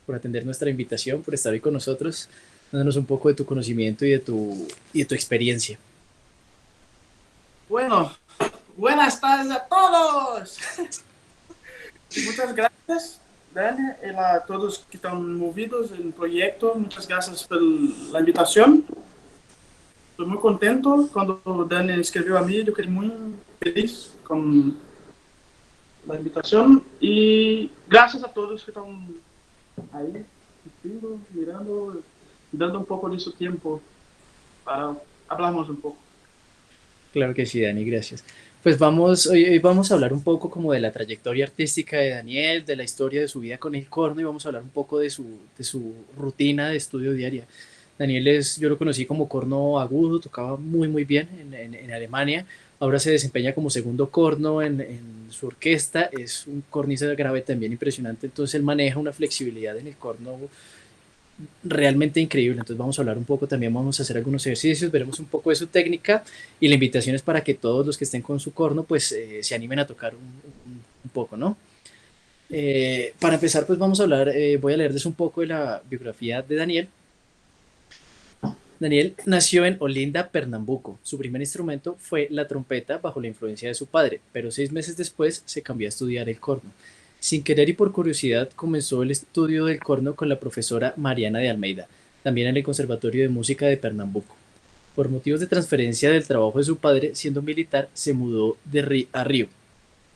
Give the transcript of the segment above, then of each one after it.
por atender nuestra invitación, por estar hoy con nosotros, dándonos un poco de tu conocimiento y de tu experiencia. Bueno, buenas tardes a todos. Muchas gracias, Dani, y a todos que están movidos en el proyecto. Muchas gracias por la invitación. Estoy muy contento. Cuando Dani escribió a mí, yo quedé muy feliz con la invitación. Y gracias a todos que están ahí, mirando, dando un poco de su tiempo para hablarnos un poco. Claro que sí, Dani, gracias. Pues hoy vamos a hablar un poco como de la trayectoria artística de Daniel, de la historia de su vida con el corno y vamos a hablar un poco de su rutina de estudio diaria. Daniel yo lo conocí como corno agudo, tocaba muy bien en Alemania. Ahora se desempeña como segundo corno en su orquesta. Es un cornista grave también impresionante, entonces él maneja una flexibilidad en el corno realmente increíble. Entonces vamos a hablar un poco, también vamos a hacer algunos ejercicios, veremos un poco de su técnica y la invitación es para que todos los que estén con su corno pues se animen a tocar un poco, ¿no? Para empezar pues vamos a hablar, voy a leerles un poco de la biografía de Daniel. Daniel nació en Olinda, Pernambuco. Su primer instrumento fue la trompeta bajo la influencia de su padre, pero 6 meses después se cambió a estudiar el corno. Sin querer y por curiosidad comenzó el estudio del corno con la profesora Mariana de Almeida, también en el Conservatorio de Música de Pernambuco. Por motivos de transferencia del trabajo de su padre, siendo militar, se mudó a Río,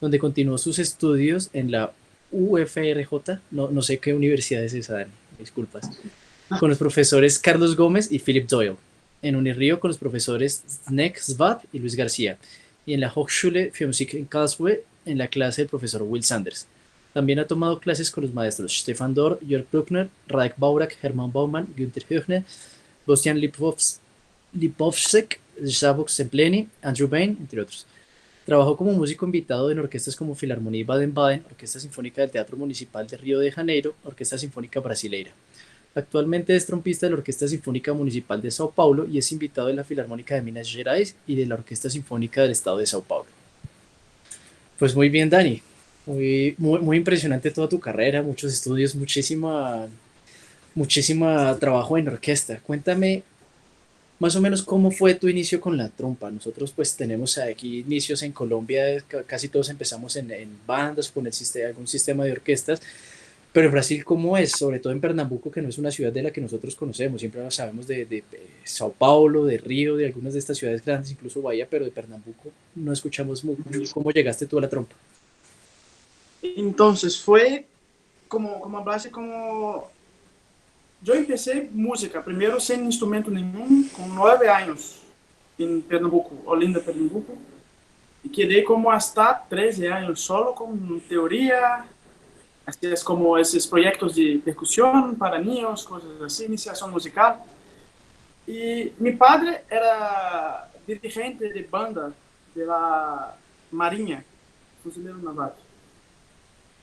donde continuó sus estudios en la UFRJ, no sé qué universidad es esa, Dani, disculpas, con los profesores Carlos Gómez y Philip Doyle, en Unirío con los profesores Zdeněk Svab y Luis García, y en la Hochschule für Musik en Karlsruhe en la clase del profesor Will Sanders. También ha tomado clases con los maestros Stefan Dor, Jörg Bruckner, Radek Baurak, Hermann Baumann, Günther Höchner, Bostian Lipovsek, Szabó Szempleni, Andrew Bain, entre otros. Trabajó como músico invitado en orquestas como Filarmonía Baden-Baden, Orquesta Sinfónica del Teatro Municipal de Río de Janeiro, Orquesta Sinfónica Brasileira. Actualmente es trompista de la Orquesta Sinfónica Municipal de Sao Paulo y es invitado de la Filarmónica de Minas Gerais y de la Orquesta Sinfónica del Estado de Sao Paulo. Pues muy bien, Dani. Muy impresionante toda tu carrera, muchos estudios, muchísima trabajo en orquesta. Cuéntame más o menos cómo fue tu inicio con la trompa. Nosotros pues tenemos aquí inicios en Colombia, casi todos empezamos en bandas con algún sistema de orquestas. Pero en Brasil, ¿cómo es? Sobre todo en Pernambuco, que no es una ciudad de la que nosotros conocemos. Siempre sabemos de Sao Paulo, de Río, de algunas de estas ciudades grandes, incluso Bahía, pero de Pernambuco no escuchamos mucho. ¿Cómo llegaste tú a la trompa? Entonces fue como hablaste, como yo empecé música, primero sin instrumento nenhum, con 9 años, en Pernambuco, Olinda, Pernambuco, y quedé como hasta 13 años solo con teoría, así es como esos proyectos de percusión para niños, cosas así, iniciación musical. Y mi padre era dirigente de banda de la Marinha, Fuzileiro Naval.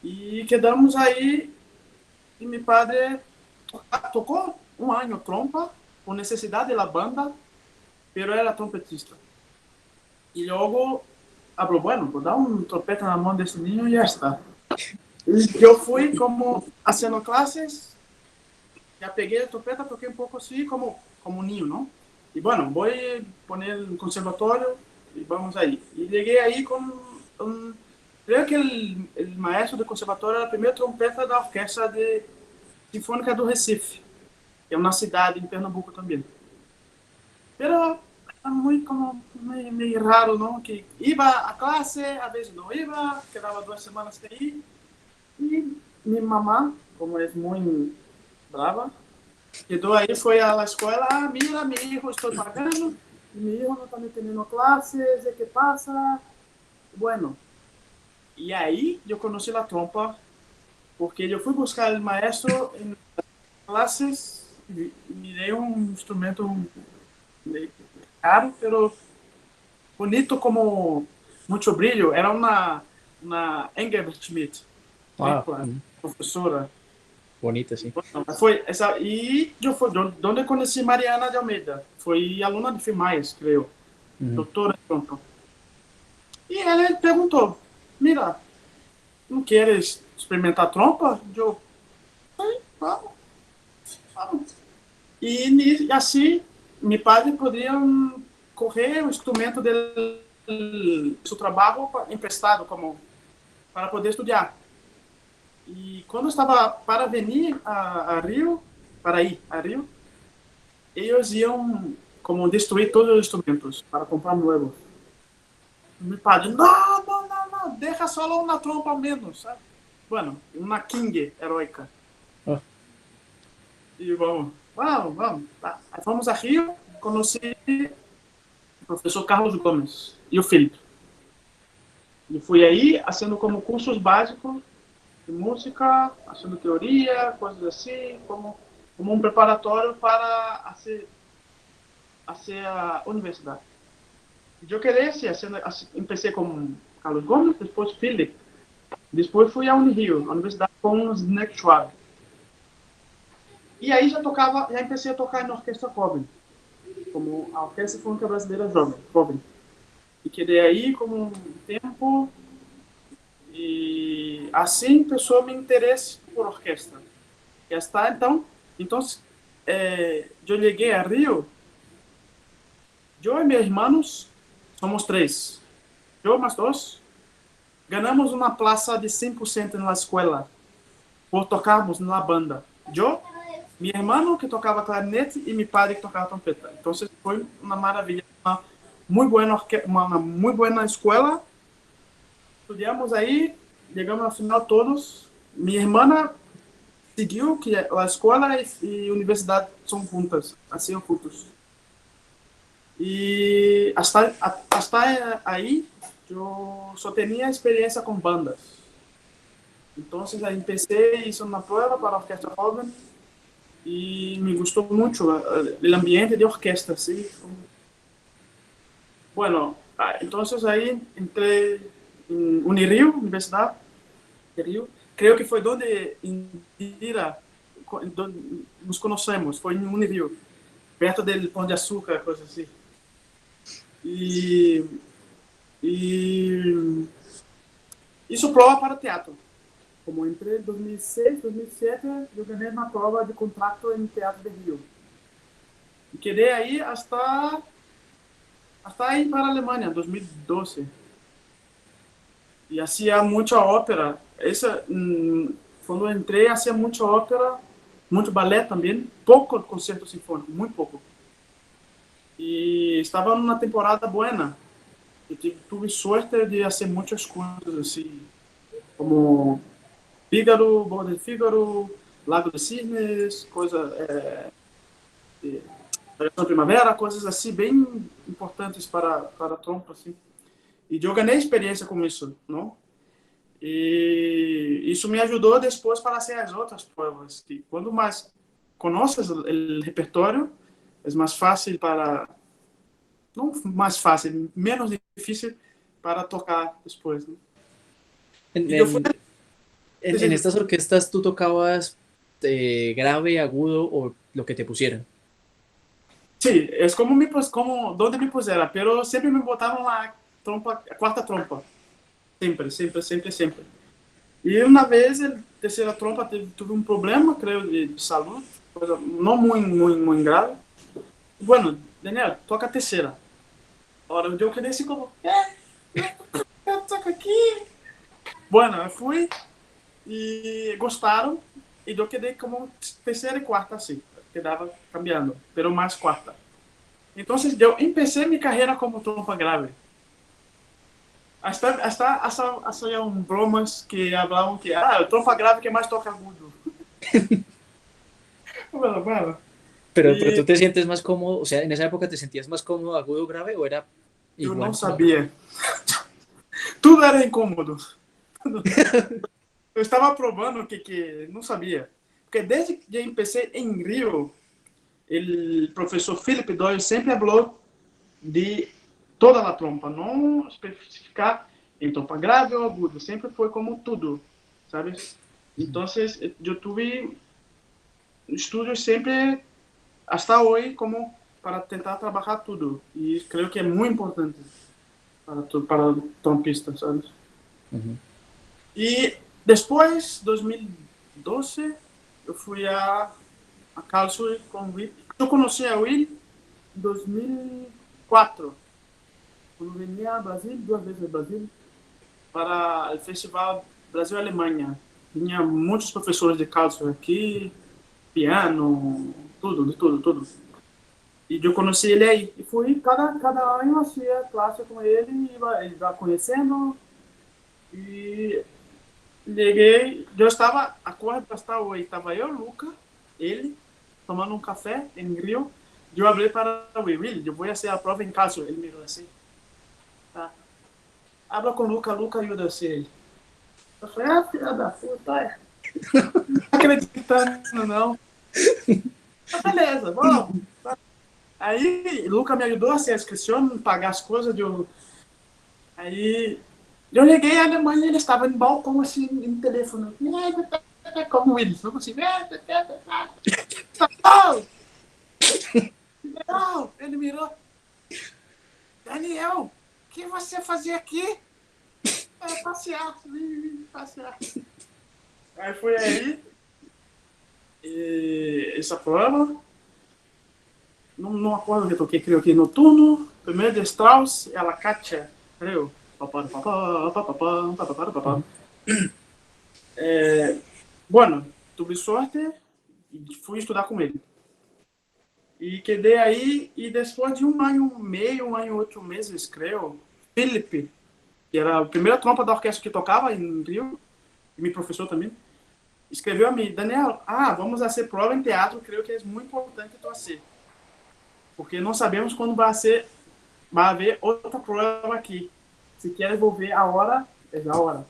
Y quedamos ahí y mi padre tocó un año trompa por necesidad de la banda, pero era trompetista. Y luego habló, bueno, pues da un trompeta en la mano de ese niño y ya está. Y yo fui como haciendo clases, ya pegué la trompeta, toqué un poco así como niño, ¿no? Y bueno, voy a poner el conservatorio y vamos ahí. Y llegué ahí con creo que el maestro do conservatório era a primeira trompeta da Orquestra Sinfônica do Recife, que é uma cidade em Pernambuco também. Pero era muito como meio raro, não? Que ia a classe, às vezes não ia, quedava 2 semanas sem ir. E minha mamã, como é muito brava, quedou aí, foi à escola, mira, meu filho, estou pagando, meu filho não está me tendo classes, o que passa? Bueno. E aí eu conheci a trompa, porque eu fui buscar o maestro em classes e me deu um instrumento caro, pero bonito, como muito brilho. Era uma Engelbert Schmidt, professora. Bonita, sim. Foi essa, e eu fui onde eu conheci Mariana de Almeida. Foi aluna de Firmais, creio. Doutora de trompa. E ela perguntou, mira, não queres experimentar trompa? Eu, vamos, vamos. E assim, meu padre podia correr o instrumento do seu trabalho emprestado como para poder estudar. E quando eu estava para vir a Rio, para ir a Rio, eles iam como destruir todos os instrumentos para comprar novos. Meu padre, não, não, não, não, deixa só uma trompa menos, sabe? Bueno, uma King heroica. Ah, E vamos, vamos, vamos. Tá. Aí fomos a Rio, conheci o professor Carlos Gomes e o Felipe. E fui aí, fazendo como cursos básicos de música, fazendo teoria, coisas assim, como um preparatório para a universidade. Eu queria ser, comecei com Carlos Gomes, depois Felipe, depois fui à Unirio, a universidade com os Nick Schwab. E aí já comecei a tocar na orquestra jovem, como a Orquestra Sinfônica Brasileira Jovem. E quedei aí como um tempo e assim começou meu interesse por orquestra. Já está, então eu cheguei a Rio, eu e meus irmãos, somos três, eu mais dois, ganhamos uma plaça de 100% na escola por tocarmos na banda. Eu, meu irmão que tocava clarinete e meu padre que tocava trompeta. Então foi uma maravilha, uma muito boa escola. Estudamos aí, chegamos ao final todos. Minha irmã seguiu que a escola e a universidade são juntas, assim juntos. E hasta aí eu só tinha experiência com bandas. Então, aí empecé, hice uma prova para a orquestra jovem e me gostou muito o ambiente de orquestra, ¿sí? Bueno, entonces aí entrei em Unirio, Universidade de Rio. Creo que foi donde Indira, donde nos conhecemos, foi em Unirio, perto do Pão de Açúcar, coisa assim. E isso prova para teatro. Como entre 2006 e 2007, eu ganhei uma prova de contrato em Teatro de Rio. E quedei aí hasta ir para a Alemanha, 2012. E hacía muita ópera. Quando eu entrei, hacía muita ópera, muito balé também, pouco concerto sinfônico, muito pouco. E estava numa temporada boa. Eu tive sorte de fazer muitas coisas, assim, como Fígaro, Bordo de Fígaro, Lago dos Cisnes, Primavera, coisas assim bem importantes para a trompa, assim. E eu ganhei experiência com isso, não? E isso me ajudou depois para fazer as outras provas. Que quando mais conheces o repertório, é mais fácil para... Não mais fácil, menos difícil para tocar depois, né? En, E eu fui... en- en estas orquestas tú tocabas grave, agudo o lo que te pusieran. Sí, es como donde me pusiera, pero siempre me botaron la trompa, cuarta trompa. Sempre, sempre, sempre, sempre. E uma vez, a terceira trompa teve um problema, creio, de saúde, coisa não muito grave. Bueno, Daniel, toca a terceira. Ora, eu queria assim como, toca aqui. Bueno, eu fui e gostaram, e eu queria como terceira e quarta assim, quedava cambiando, pero mais quarta. Então, eu empecé minha carreira como trompa grave. Hasta bromas que falavam que o trompa grave que mais toca agudo. Bueno. Pero E tú te sientes más cómodo, o sea, en esa época te sentías más cómodo agudo, grave o era eu não igual como... sabia. Tudo era incômodo. Eu estava provando que não sabia. Porque desde que eu empecé em Rio, o professor Felipe Doyle sempre falou de toda a trompa, não especificar em trompa grave ou agudo, sempre foi como tudo, sabe? Então, eu tive estudos sempre, hasta hoje, como para tentar trabalhar tudo. E creio que é muito importante para trompista, sabe? Ujú. E depois, 2012, eu fui a Karlsruhe com o Will. Eu conheci a Will em 2004, quando venia ao Brasil, 2 vezes ao Brasil, para o Festival Brasil-Alemanha. Tinha muitos professores de Karlsruhe aqui, piano, tudo, de tudo, tudo. E eu conheci ele aí. E fui, cada ano eu fazia classe com ele, ele ia conhecendo. E cheguei, eu estava, a corda estava hoje, estava eu, Luca, ele, tomando um café em Rio. Eu falei para o Will, eu vou fazer a prova em casa. Ele me falou assim, tá, habla com o Luca, Luca ajuda você. Eu falei, filha da puta, não acreditando, não. Mas beleza, vamos. Aí, Luca me ajudou a fazer a inscrição, pagar as coisas. Aí, eu liguei a Alemanha e ele estava no balcão, assim, no telefone. Como ele, não assim. Não, ele mirou. Daniel, o que você fazia aqui? Passear, passear. Aí foi aí, e essa prova. Não acordo que eu toquei, creio que noturno. Primeiro de Strauss, ela Katia, creio. Bueno, tive sorte e fui estudar com ele. E quedei aí, e depois de 1 ano e meio, 1 ano e 8 meses, creio, Felipe, que era a primeira trompa da orquestra que tocava em Rio, e meu professor também, escreveu a mim, Daniel, vamos fazer prova em teatro, creio que é muito importante tu fazer. Porque não sabemos quando vai haver outra prova aqui. Se quer envolver a hora, é a hora.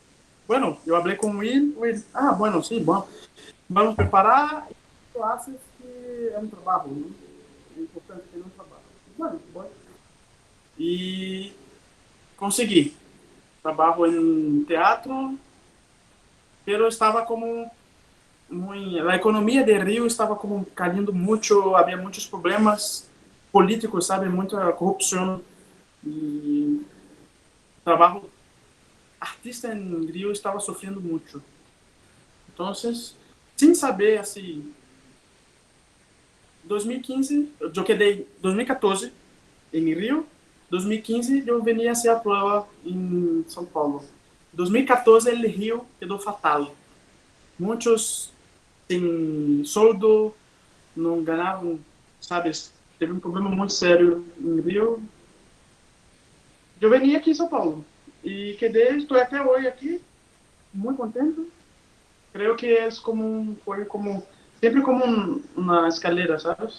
Bueno, eu falei com o Will, bueno, sim, bom. Vamos preparar classes que é um trabalho, né? É importante que é um trabalho. Bueno, bom. E consegui. Trabalho em teatro, pero estava como a economia de Rio estava como caindo muito, havia muitos problemas políticos, sabe, muita corrupção e trabalho artista em Rio estava sofrendo muito. Então, sem saber assim, 2015, eu quedei 2014 em Rio, 2015 eu venia a ser a prova em São Paulo. 2014 ele Rio quedou fatal. Muitos sem soldo, não ganhavam, sabe? Teve um problema muito sério em Rio. Eu venia aqui em São Paulo e quedei, estou até hoje aqui, muito contente. Creio que foi como sempre como uma escalera, sabe?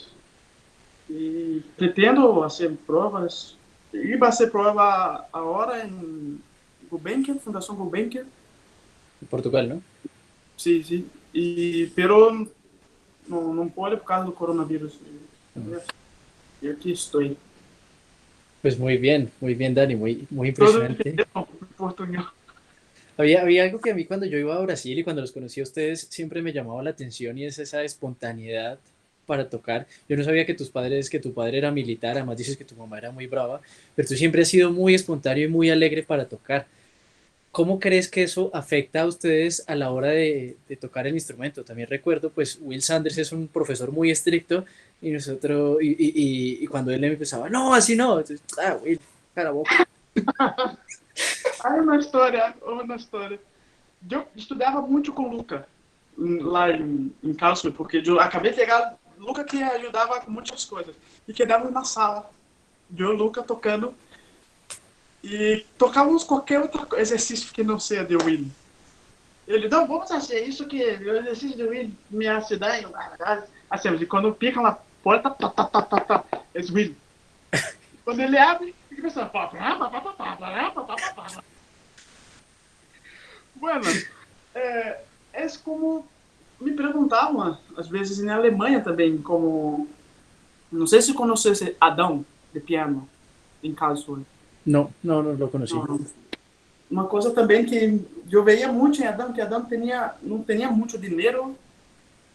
E pretendo fazer provas. E vai ser prova agora em Gulbenkian, Fundação Gulbenkian. En Portugal, ¿no? Sí, sí. Pero não pode por causa do coronavírus. E aqui estou. Pues muy bien, Dani, muy Todo impresionante. português. Había algo que a mí cuando yo iba a Brasil y cuando los conocí a ustedes siempre me llamaba la atención y es esa espontaneidad para tocar. Yo no sabía que tu padre era militar, además dices que tu mamá era muy brava, pero tú siempre has sido muy espontáneo y muy alegre para tocar. ¿Cómo crees que eso afecta a ustedes a la hora de tocar el instrumento? También recuerdo, pues Will Sanders es un profesor muy estricto y nosotros, y cuando él empezaba, no, así no, entonces, Will, cara boca. Aí uma história. Eu estudava muito com o Luca, lá em Karlsruhe, porque eu acabei de pegar o Luca que ajudava com muitas coisas. E quedava na sala, eu e o Luca tocando, e tocávamos qualquer outro exercício que não seja de Will. Ele, não, vamos fazer isso que o exercício de Will me ajudar. Assim, e quando pica na porta, é Will. Quando ele abre, fica pensando. Bueno, é como me perguntavam, às vezes, na Alemanha também, como. Não sei se conhece Adão, de piano, em Karlsruhe. No, no, no lo conocí. Uma coisa também que eu veia muito em Adão, que Adão não tinha muito dinheiro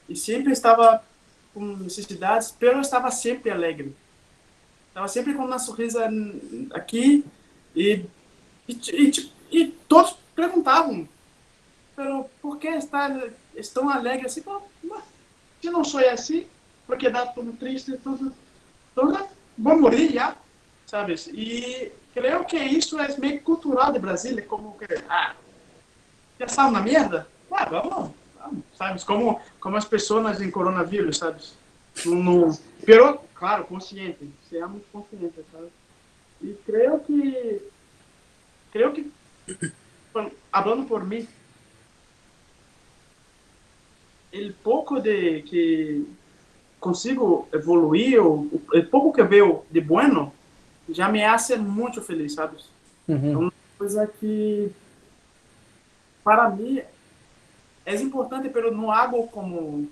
e sempre estava com necessidades, mas estava sempre alegre. Estava sempre com uma sorriso aqui e todos perguntavam, pero por que estão alegres assim? não sou assim, porque dá tudo triste, tudo, vou morrer já, sabes? E creio que isso é meio cultural de Brasília, como que, já sabe na merda? Vamos, sabes? Como as pessoas em coronavírus, sabes? Pero, claro, consciente, seamos conscientes, sabes? E creio que, hablando por mim, o pouco de que consigo evoluir, o pouco que vejo de bueno, já me hace muito feliz, sabes? É Ujú. uma coisa que, para mim, é importante, pero não hago como,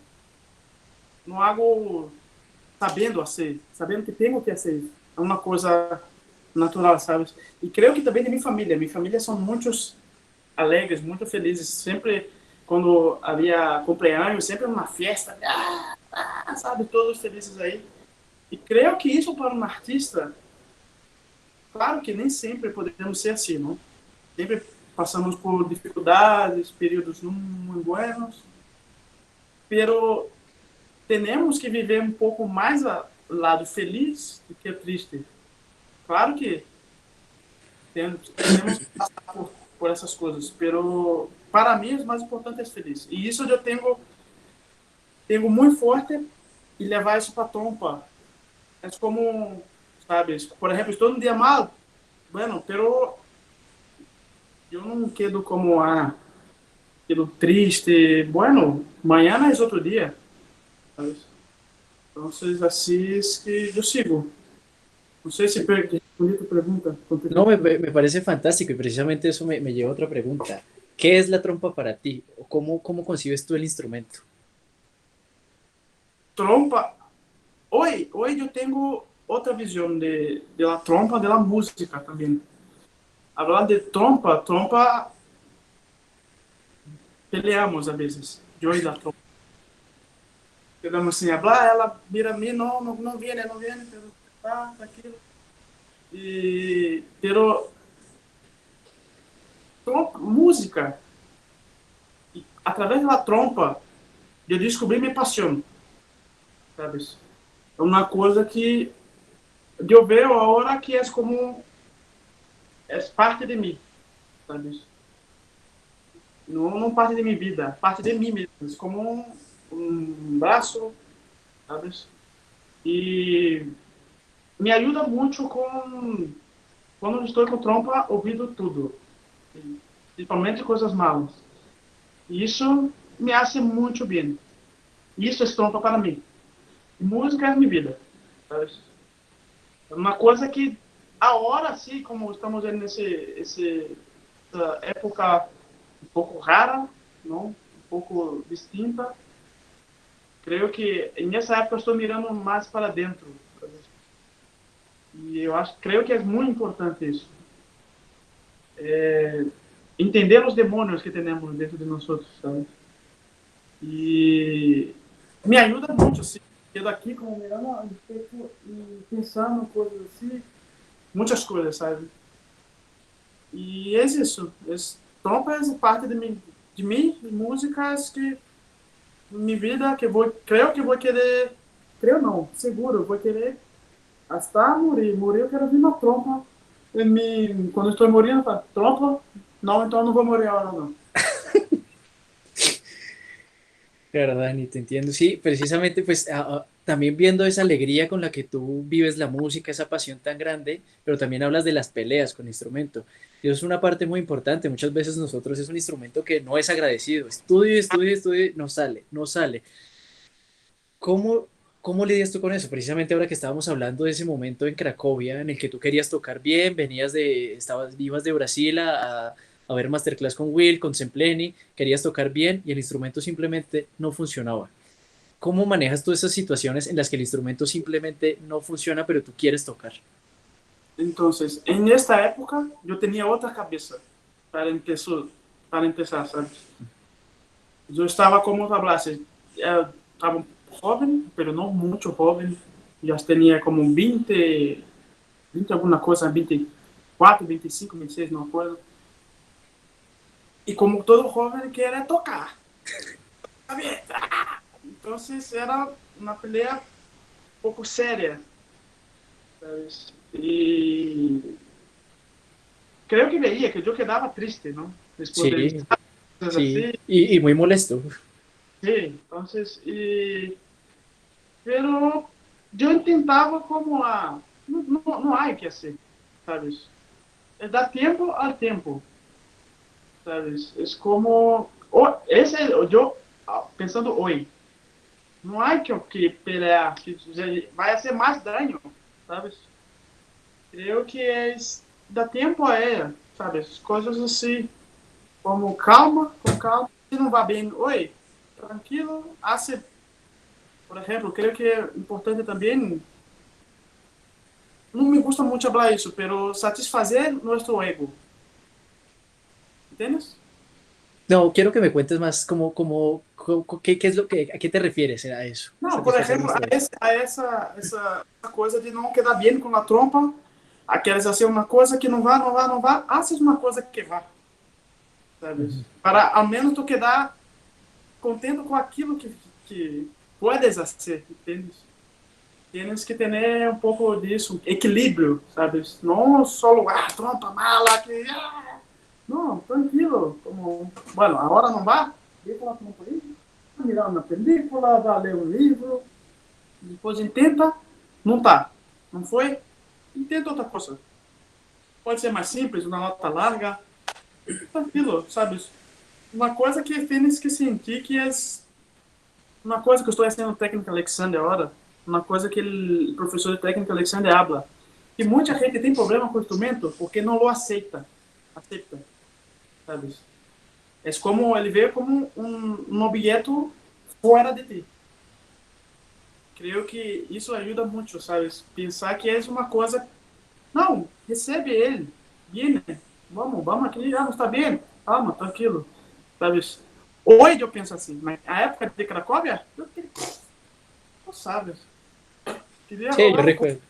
não hago sabendo que tenho que fazer. É uma coisa natural, sabes? E creio que também de minha família. Minha família são muitos alegres, muito felizes. Sempre, quando havia cumpleaños, sempre uma festa, sabe? Todos felizes aí. E creio que isso para um artista, claro que nem sempre podemos ser assim, não? Sempre passamos por dificuldades, períodos não muito buenos, pero temos que viver um pouco mais a lado feliz do que triste. Claro que temos que passar por essas coisas, pero para mim o mais importante é ser feliz. E isso eu tenho muito forte e levar isso para a trompa. É como, sabes, por exemplo, estou num dia mal, bueno, pero eu não quedo como, quedo triste, bueno, amanhã é outro dia, sabes? Então, assim que eu sigo. Não sei se respondi a tua pergunta. No, me parece fantástico y precisamente eso me lleva a otra pregunta. ¿Qué es la trompa para ti? ¿O cómo concibes tú el instrumento? Trompa, hoje eu tenho outra visão de la trompa, de la música também. Falar de trompa, peleamos a vezes, eu e la trompa. Pegamos assim, hablar, ela mira a mim, não viene, pero aquilo. Pero música, e através da trompa, eu descobri minha paixão, sabes? É uma coisa que eu vejo agora que é como é parte de mim, sabes? Não parte de minha vida, parte de mim mesmo, é como um braço, sabes? E me ajuda muito com quando estou com trompa, ouvindo tudo, principalmente coisas malas. E isso me hace muito bem. Isso é trompa para mim. Música é minha vida, sabes? É uma coisa que agora sim, como estamos nessa época um pouco rara, não? Um pouco distinta. Creio que nessa época eu estou mirando mais para dentro. E creio que é muito importante isso. Entender os demônios que temos dentro de nós, sabe? E me ajuda muito, assim. Eu daqui, como mirando ao respeito e pensando coisas assim, muitas coisas, sabe? E é isso. Trompa é parte de mim, músicas que minha vida que creio que vou querer, creio não, seguro, vou querer hasta morrer. Morrer eu quero vir na trompa. Quando eu estou morrendo, eu falo, trompa? Não, então eu não vou morrer agora não. Claro, Dani, te entiendo. Sí, precisamente, pues también viendo esa alegría con la que tú vives la música, esa pasión tan grande, pero también hablas de las peleas con instrumento. Y eso es una parte muy importante. Muchas veces nosotros es un instrumento que no es agradecido. Estudio, estudio, estudio, no sale, no sale. ¿Cómo, cómo lidias tú con eso? Precisamente ahora que estábamos hablando de ese momento en Cracovia en el que tú querías tocar bien, ibas de Brasil a ver Masterclass con Will, con Sempleni, querías tocar bien y el instrumento simplemente no funcionaba. ¿Cómo manejas tú esas situaciones en las que el instrumento simplemente no funciona, pero tú quieres tocar? Entonces, en esta época, yo tenía otra cabeza para empezar, ¿sabes? Yo estaba, como hablaste, estaba joven, pero no mucho joven. Ya tenía como 20 alguna cosa, 24, 25, 26, no acuerdo. Y como todo joven quería tocar. Então, era uma pelea um pouco séria, ¿sabes? E creio que veía que eu quedava triste, não? Depois de Sí, coisas sí, assim. y muy molesto. Sí, então, pero eu tentava como não há que ser, sabes? É dar tempo ao tempo, sabes? É como esse é eu pensando hoje. Não há que pelear, que vai ser mais dano, sabes? Creio que é dar tempo a ela, sabes? Coisas assim, como calma, com calma. Se não vai bem, oi, tranquilo, hace, por exemplo, creio que é importante também, não me gusta muito falar isso, pero satisfazer nosso ego, ¿entiendes? No, quiero que me cuentes más qué es lo que, a qué te refieres a eso, Não, por satisfacer exemplo, nuestro ego. essa coisa de não quedar bem com a trompa, aqueles assim, uma coisa que não vá, haces uma coisa que vá, sabes? Ujú. Para ao menos tu quedar contento com aquilo que puedes fazer, entende? Tienes que ter um pouco disso, equilíbrio, sabes? Não só trompa, mala, que... Não, tranquilo. Como, bueno, agora não vá, deixa a trompa aí, vai mirar uma película, vai ler um livro, depois intenta, não tá, não foi, intenta outra coisa. Pode ser mais simples, uma nota larga, tranquilo, sabes? Uma coisa que tienes que sentir que é uma coisa que eu estou ensinando técnica Alexander agora, uma coisa que o professor de técnica Alexander habla, que muita gente tem problema com o instrumento porque não o aceita, sabes? É como ele vê como um objeto fora de ti. Creio que isso ajuda muito, sabes? Pensar que é uma coisa, não, recebe ele, viene, vamos aqui, não está bem, calma, tranquilo, sabes? Hoje eu penso assim, mas na época de Cracóvia, eu queria, não sabes, queria Sí, yo rolar um pouco. recuerdo.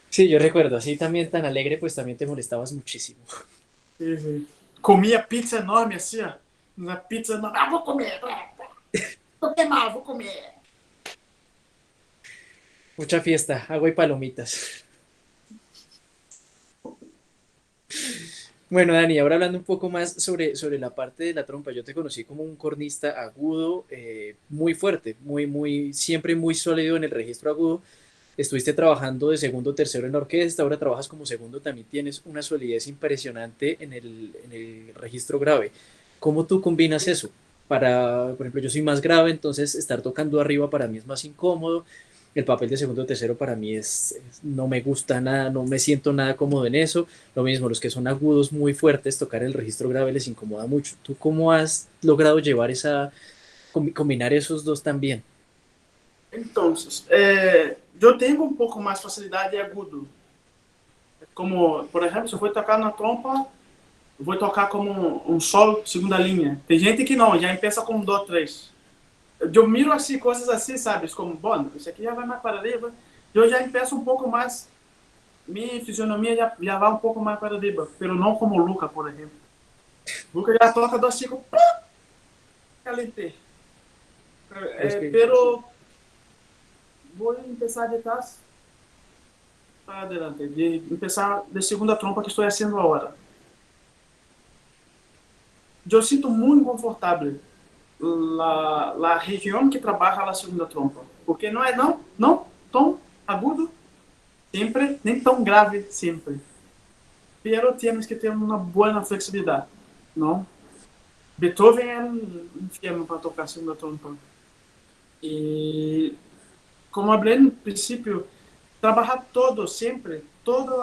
Sí, yo recuerdo, así también tan alegre, pues también te molestabas muchísimo. Comia pizza enorme assim, ó. Uma pizza enorme. Ah, vou comer. Tô queimado, vou comer. Mucha fiesta, agua y palomitas. Bueno, Dani, ahora hablando un poco más sobre la parte de la trompa, yo te conocí como un cornista agudo, muy fuerte, siempre muy sólido en el registro agudo. Estuviste trabajando de segundo, tercero en orquesta, ahora trabajas como segundo, también tienes una solidez impresionante en el registro grave. ¿Cómo tú combinas eso? Por ejemplo, yo soy más grave, entonces estar tocando arriba para mí es más incómodo. El papel de segundo o tercero para mí no me gusta nada, no me siento nada cómodo en eso. Lo mismo, los que son agudos muy fuertes, tocar el registro grave les incomoda mucho. ¿Tú cómo has logrado llevar combinar esos dos también? Então, eu tenho um pouco mais facilidade de agudo. Como, por exemplo, se eu for tocar na trompa, eu vou tocar como um solo segunda linha. Tem gente que não, já empieza com dó três. Eu miro assim, coisas assim, sabes? Como, bom, isso aqui já vai mais para ali. Eu já empeço um pouco mais, minha fisionomia já vai um pouco mais para ali, pero não como o Luca, por exemplo. O Luca já toca dó cinco, caliente. Es que Pero vou começar de trás para adelante, de começar de segunda trompa que estou fazendo agora. Eu sinto muito confortável a região que trabalha a segunda trompa, porque não é não tão agudo sempre, nem tão grave sempre. Pero temos que ter uma boa flexibilidade, não? Beethoven era um inferno para tocar a segunda trompa. E como falei no princípio, trabalhar todo, sempre, toda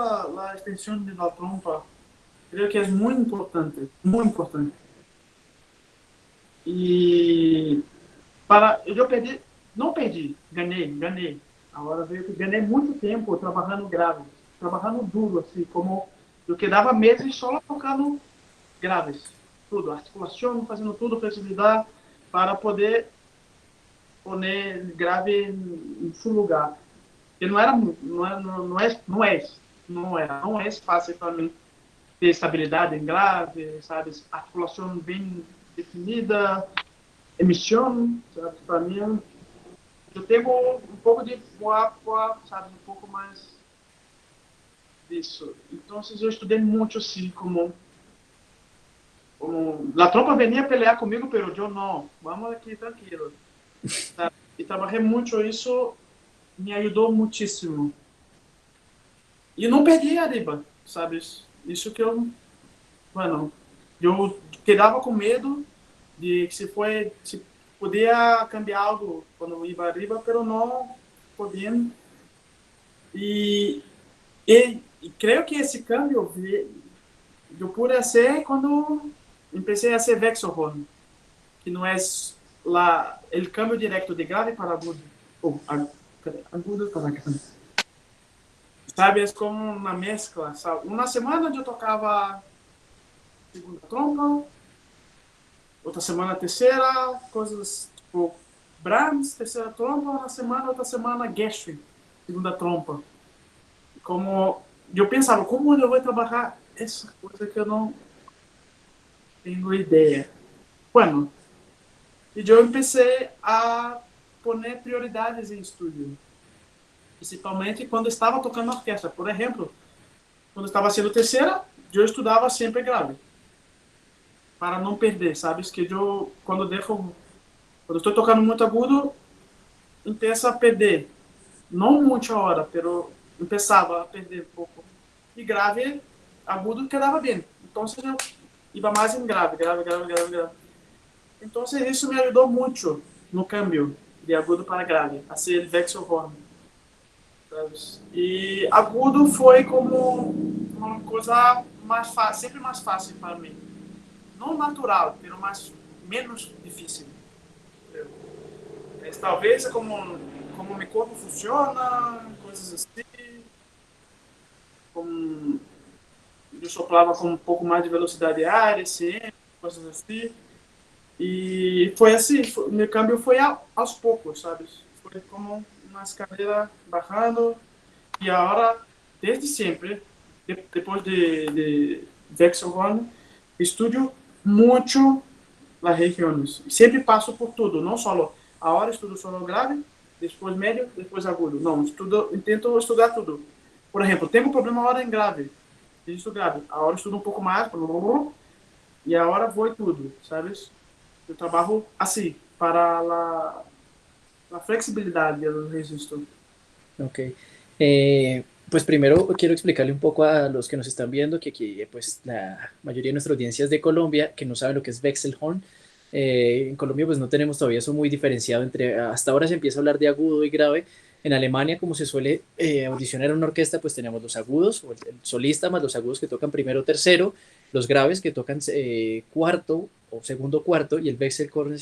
a extensão da trompa, creio que é muito importante, muito importante. E eu perdi, não perdi, ganhei. Agora veio que ganhei muito tempo trabalhando grave, trabalhando duro, assim, como eu quedava meses só tocando graves, tudo, articulação, fazendo tudo, flexibilidade, para poder poner grave em seu lugar. E não é fácil para mim ter estabilidade em grave, sabe, articulação bem definida, emissão, sabe? Para mim, eu tenho um pouco de voar, sabe? Um pouco mais disso. Então, eu estudei muito assim, como a tropa venia pelear comigo, pero eu não, vamos aqui tranquilo. Sabe? E trabalhei muito isso, me ajudou muitíssimo. E não perdi a riba, sabe? Isso que eu, mano, eu quedava com medo de que se podia cambiar algo quando eu ia arriba, pero não podia. E, e creio que esse câmbio eu pude ser quando comecei a ser Vexelhorn, que não é lá o câmbio direto de grave para agudo. Agudo para grave. Sabe, é como uma mescla, sabe? Uma semana eu tocava segunda trompa, outra semana terceira, coisas tipo Brahms, terceira trompa, uma semana, outra semana Gershwin, segunda trompa. Como eu pensava, como eu vou trabalhar essa coisa que eu não tenho ideia. Bueno, e eu comecei a poner prioridades em estúdio, principalmente quando estava tocando na orquestra. Por exemplo, quando estava sendo terceira, eu estudava sempre grave, para não perder, sabe? Que eu, quando estou tocando muito agudo, empieza a perder. Não muita hora, pero começava a perder um pouco. E grave, agudo quedava bem. Então, eu ia mais em grave, grave, grave, grave, grave. Então, isso me ajudou muito no câmbio de agudo para grave, a ser Vexelhorn. E agudo foi como uma coisa mais fácil, sempre mais fácil para mim. Não natural, mas menos difícil. Talvez é como meu corpo funciona, coisas assim. Como eu soplava com um pouco mais de velocidade aérea, sempre, coisas assim. E foi assim, meu câmbio foi aos poucos, sabe? Foi como uma escaleira bajando. E agora, desde sempre, depois de Vexelhorn, estudo muito as regiões. Sempre passo por tudo, não só a hora estudo solo grave, depois médio, depois agudo. Não, tento estudar tudo. Por exemplo, tenho um problema agora em grave, estudo grave. A hora estudo um pouco mais, e a hora vou e tudo, sabes? Eu trabalho assim, para a flexibilidade do registro. Ok. Pues primero quiero explicarle un poco a los que nos están viendo que aquí pues la mayoría de nuestra audiencia es de Colombia, que no saben lo que es Wechselhorn. En Colombia pues no tenemos todavía eso muy diferenciado entre, hasta ahora se empieza a hablar de agudo y grave. En Alemania, como se suele audicionar en una orquesta, pues tenemos los agudos, o el solista más los agudos que tocan primero o tercero, los graves que tocan cuarto o segundo cuarto, y el Wechselhorn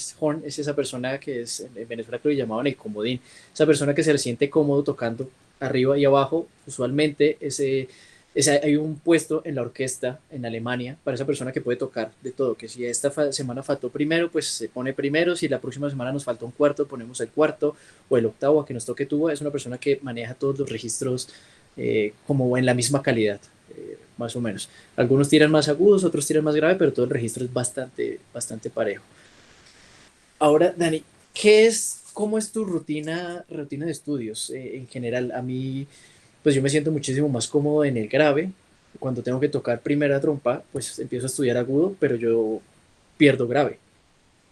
es esa persona que es, en Venezuela creo que llamaban el comodín, esa persona que se siente cómodo tocando arriba y abajo. Usualmente hay un puesto en la orquesta en Alemania para esa persona que puede tocar de todo, que si esta semana faltó primero, pues se pone primero, si la próxima semana nos falta un cuarto, ponemos el cuarto o el octavo a que nos toque tuba. Es una persona que maneja todos los registros como en la misma calidad, más o menos. Algunos tiran más agudos, otros tiran más grave, pero todo el registro es bastante parejo. Ahora, Dani, cómo es tu rutina de estudios en general? A mí, pues yo me siento muchísimo más cómodo en el grave. Cuando tengo que tocar primera trompa, pues empiezo a estudiar agudo, pero yo pierdo grave.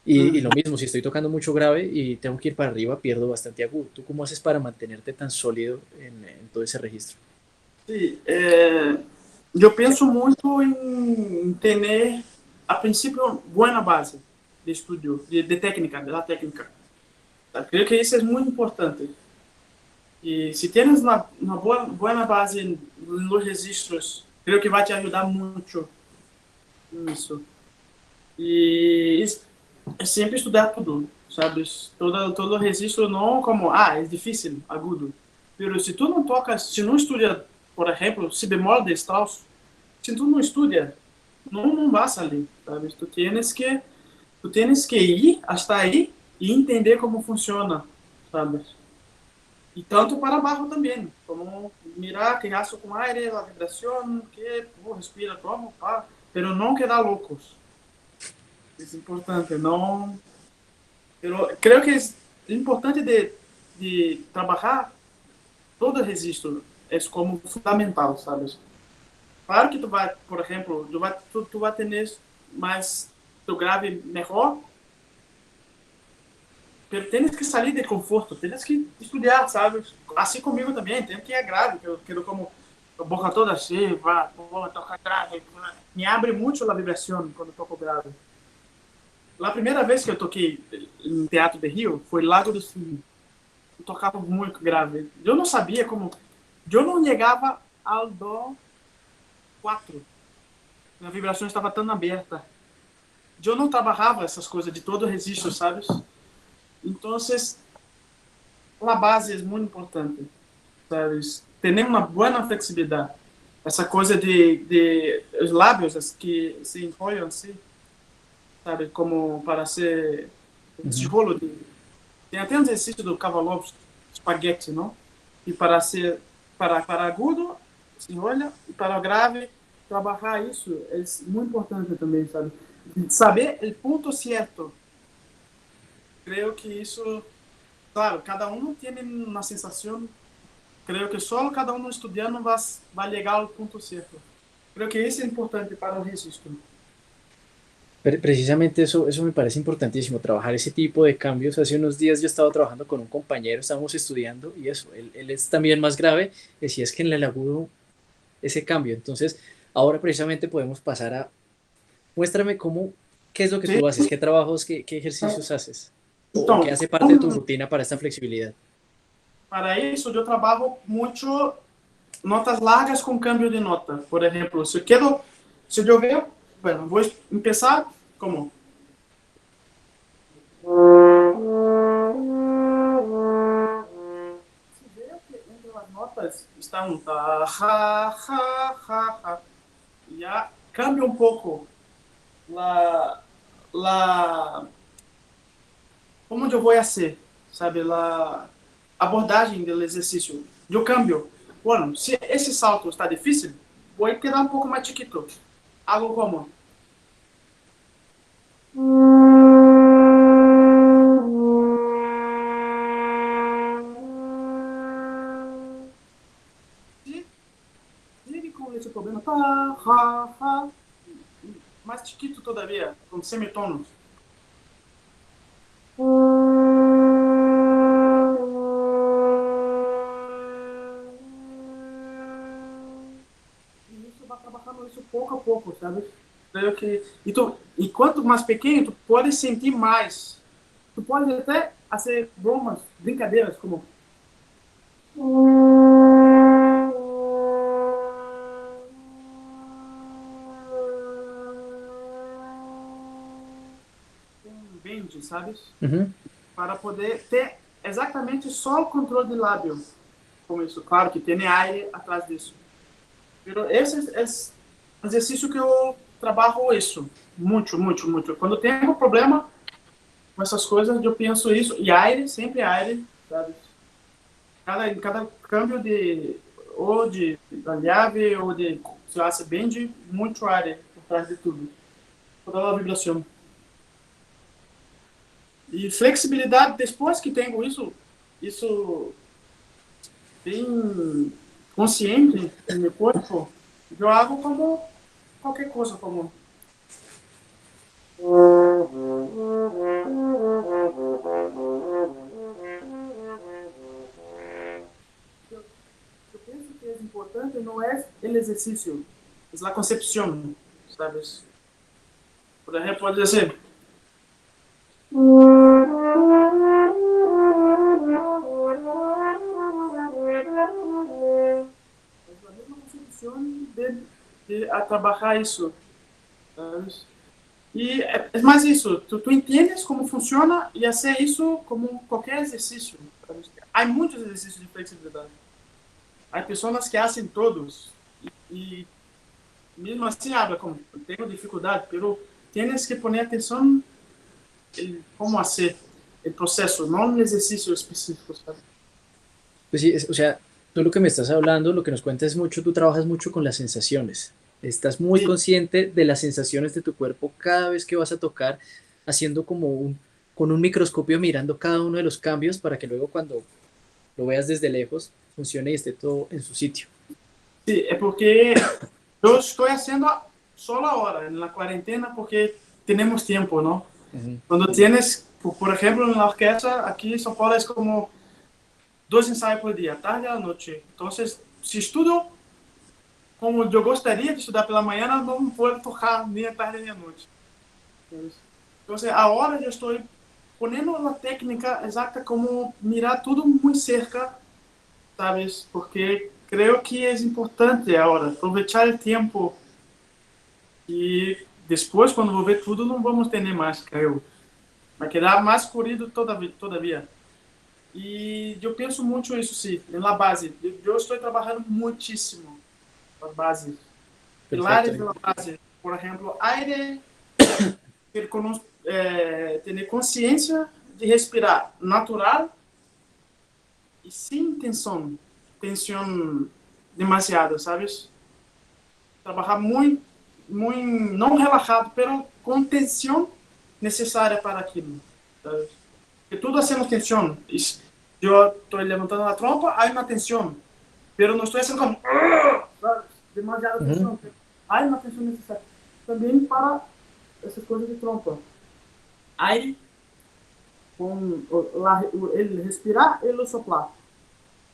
Y lo mismo, si estoy tocando mucho grave y tengo que ir para arriba, pierdo bastante agudo. ¿Tú cómo haces para mantenerte tan sólido en todo ese registro? Sí, eu penso muito em ter, a princípio, boa base de estudo, de técnica, da técnica. Creio que isso é muito importante. E se tens uma boa base nos registros, creio que vai te ajudar muito nisso. E é sempre estudar tudo, sabe? Todo registro não como, é difícil, agudo. Mas se tu não tocas, se não estuda, por exemplo, si bemol de Strauss, se tu não estuda, não vai sair, sabe? Tu tens que ir até aí e entender como funciona, sabe? E tanto para baixo também, como mirar que gasto com ar, a vibração, que respira como, mas não quedar loucos. Es importante, no, pero creo que es importante de trabajar todo el registro, es como fundamental, ¿sabes? Claro que tu vai, por exemplo, tu vai ter mais tu grave melhor, mas tens que sair de conforto, tens que estudar, sabe? Assim comigo também, tem que ir grave, que eu quero como a boca toda cheia, vou tocar grave. Me abre muito a vibração quando toco grave. A primeira vez que eu toquei em Teatro de Rio foi Lago do Cisne. Eu tocava muito grave. Eu não sabia como. Eu não chegava ao dó 4. A vibração estava tão aberta. Eu não trabalhava essas coisas de todo o registro, sabes? Então, a base é muito importante, sabes? Ter uma boa flexibilidade. Essa coisa de os lábios que se enrolham assim, sabe? Como para ser esse rolo de... Tem até um exercício do Cavalovski, espaguete, não? E para ser para agudo, se enrolha, e para o grave, trabalhar isso é muito importante também, sabe? Saber o ponto certo. Creio que isso, claro, cada um tem uma sensação. Creio que só cada um estudando vai chegar ao ponto certo. Creio que isso é importante para o registro. Precisamente eso me parece importantísimo, trabajar ese tipo de cambios. Hace unos días yo estaba trabajando con un compañero, estábamos estudiando y eso, él es también más grave, decía es que en el agudo ese cambio. Entonces, ahora precisamente podemos pasar a, muéstrame cómo, qué es lo que Sim. tú haces, qué trabajos, qué ejercicios haces, o Então, qué hace parte de tu rutina para esta flexibilidad. para isso, eu trabalho muito notas largas com câmbio de nota. Por exemplo, se eu ver, bueno, vou começar como se vê que entre as notas está um ta, ha. Já cambia um pouco lá como eu vou ser, sabe, a abordagem do exercício. Eu cambio. Bueno, se esse salto está difícil, vou quedar um pouco mais chiquito. Algo como sigue com esse problema, tá, ha, mais chiquito todavia, com semitonos. E isso vai trabalhando isso pouco a pouco, sabe? Creio que e quanto mais pequeno, tu pode sentir mais. Tu pode até fazer bromas, brincadeiras como um bend, sabe? Ujú. Para poder ter exatamente só o controle de lábio. Como isso, claro que tem aire atrás disso. Mas esse é o exercício que eu trabalho isso. Muito. Quando tenho um problema com essas coisas, eu penso isso. E aire, sempre aire, sabe? Cada câmbio ou de llave ou de classe bend, muito aire por trás de tudo. Toda a vibração. E flexibilidade, depois que tenho isso bem consciente no meu corpo, eu hago como qualquer coisa, como eu penso que é importante não é o exercício, é a concepção, sabes? Por exemplo, pode dizer a mesma concepção de a trabalhar isso, sabes? E é mais isso, tu entendes como funciona e fazer isso como qualquer exercício. Sabes? Há muitos exercícios de flexibilidade. Há pessoas que fazem todos e mesmo assim, como tenho dificuldade, mas tienes que poner atenção em como fazer o processo, não no exercício específico, sabe? Pues sí, o sea, tú lo que me estás hablando, lo que nos cuentas es mucho, tú trabajas mucho con las sensaciones. Estás muy Sí, consciente de las sensaciones de tu cuerpo cada vez que vas a tocar, haciendo como con un microscopio mirando cada uno de los cambios para que luego cuando lo veas desde lejos funcione y esté todo en su sitio. sí, es porque yo estoy haciendo solo ahora, en la cuarentena, porque tenemos tiempo, ¿no? Ujú. Cuando tienes, por ejemplo, en la orquesta, aquí en São Paulo es como 2 ensaios por día, tarde y a la noche. Entonces, si estudio como eu gostaria de estudar pela manhã, não vou tocar nem à tarde nem à noite. Então, agora eu estou ponendo a técnica exata como mirar tudo muito cerca, sabes? Porque creio que é importante agora aproveitar o tempo e depois, quando vou ver tudo, não vamos ter nem mais, creio. Vai quedar mais corrido todavia. E eu penso muito isso, sim, na base. Eu estou trabalhando muitíssimo na base. Perfecto. Pilares da base, por exemplo, aire, ter consciência de respirar natural e sem tensão demasiada, sabes? Trabalhar muito, muito, não relajado, mas com tensão necessária para aquilo, sabes? Porque tudo hacemos tensão. Eu estou levantando a trompa, há uma tensão, mas não estou fazendo como sabes? Demasiada Ujú. tensão. Há uma tensão necessária. Também para essas coisas de trompa. Aire com ele respirar e ele soprar.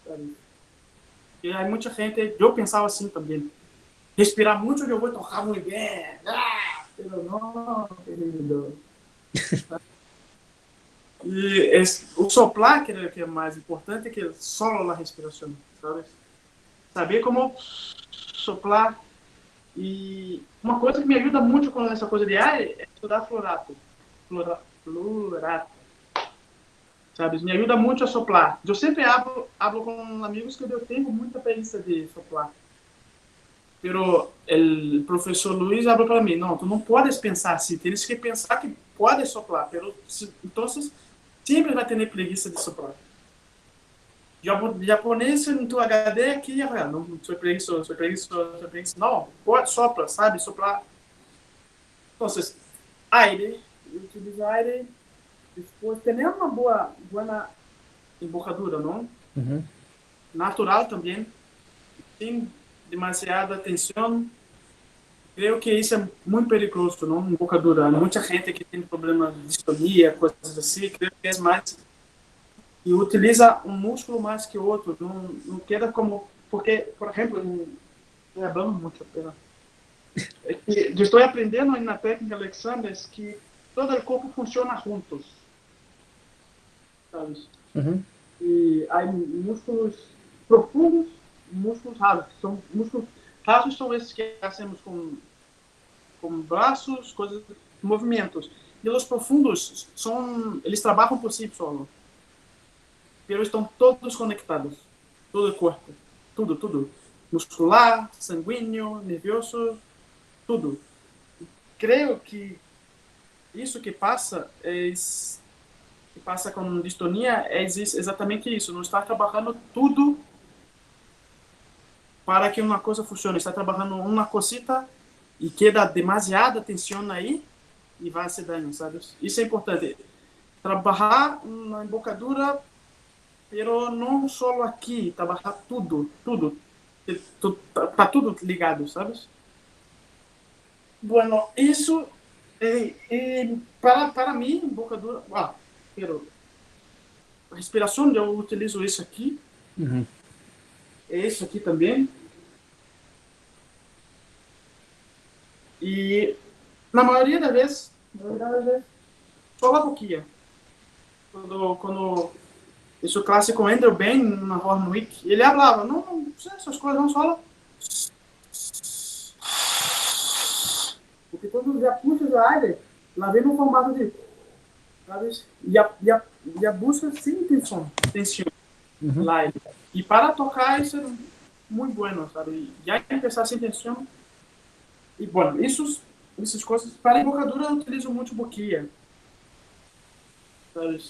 Sabe? E aí muita gente, eu pensava assim também, respirar muito eu vou tocar muito bem. Pero não, querido. E o soplar, que é mais importante, que é só a respiração, sabe? Saber como soplar. E uma coisa que me ajuda muito com essa coisa de ar é estudar florato. Florato. Sabe? Me ajuda muito a soplar. Eu sempre hablo com amigos que eu tenho muita preguiça de soplar. Pero o professor Luiz habla para mim, não, tu não podes pensar assim, tens que pensar que pode soplar, pero então sempre vai ter preguiça de soplar. Japonês em tu HD aqui, não, sou preguiçoso, sou preguiçoso, sou preguiçoso. Não, pode sopra, sabe? Soprar. Então, aire, utiliza aire, depois ter uma boa embocadura, não? Ujú. Natural também, sem demasiada tensão. Creio que isso é muito perigoso, não? Embocadura. Muita gente que tem problemas de distonia, coisas assim, creio que é mais e utiliza um músculo mais que o outro. Não queda como porque, por exemplo, hablamos muito a pena. Eu estou aprendendo na técnica Alexander que todo o corpo funciona juntos, sabe? Ujú. E há músculos profundos, músculos rasos. São músculos rasos são esses que hacemos com braços, coisas, movimentos. E os profundos eles trabalham por si solo. Mas estão todos conectados. Todo o corpo. Tudo, tudo. Muscular, sanguíneo, nervioso, tudo. Creio que isso que passa com distonia é exatamente isso. Não está trabalhando tudo para que uma coisa funcione. Está trabalhando uma cosita e queda demasiada tensão aí e vai se dano, sabe? Isso é importante. Trabalhar na embocadura, pero não só aqui, trabalhar tudo, tudo. Tá tudo ligado, sabes? Bueno, isso para mim, embocadura, pero a respiração eu utilizo isso aqui, Ujú. isso aqui também. E na maioria das vezes, só a boquinha. Quando isso clássico entra bem na Hornwick, ele falava, não sei, essas coisas não só porque quando já puxa o ar, lá vem no formato de, sabe? E a busca sem tensão Ujú. lá. E para tocar isso é muito bueno, sabe? Já começar sem tensão. E, bueno, essas coisas, para a embocadura eu utilizo muito boquinha, sabe?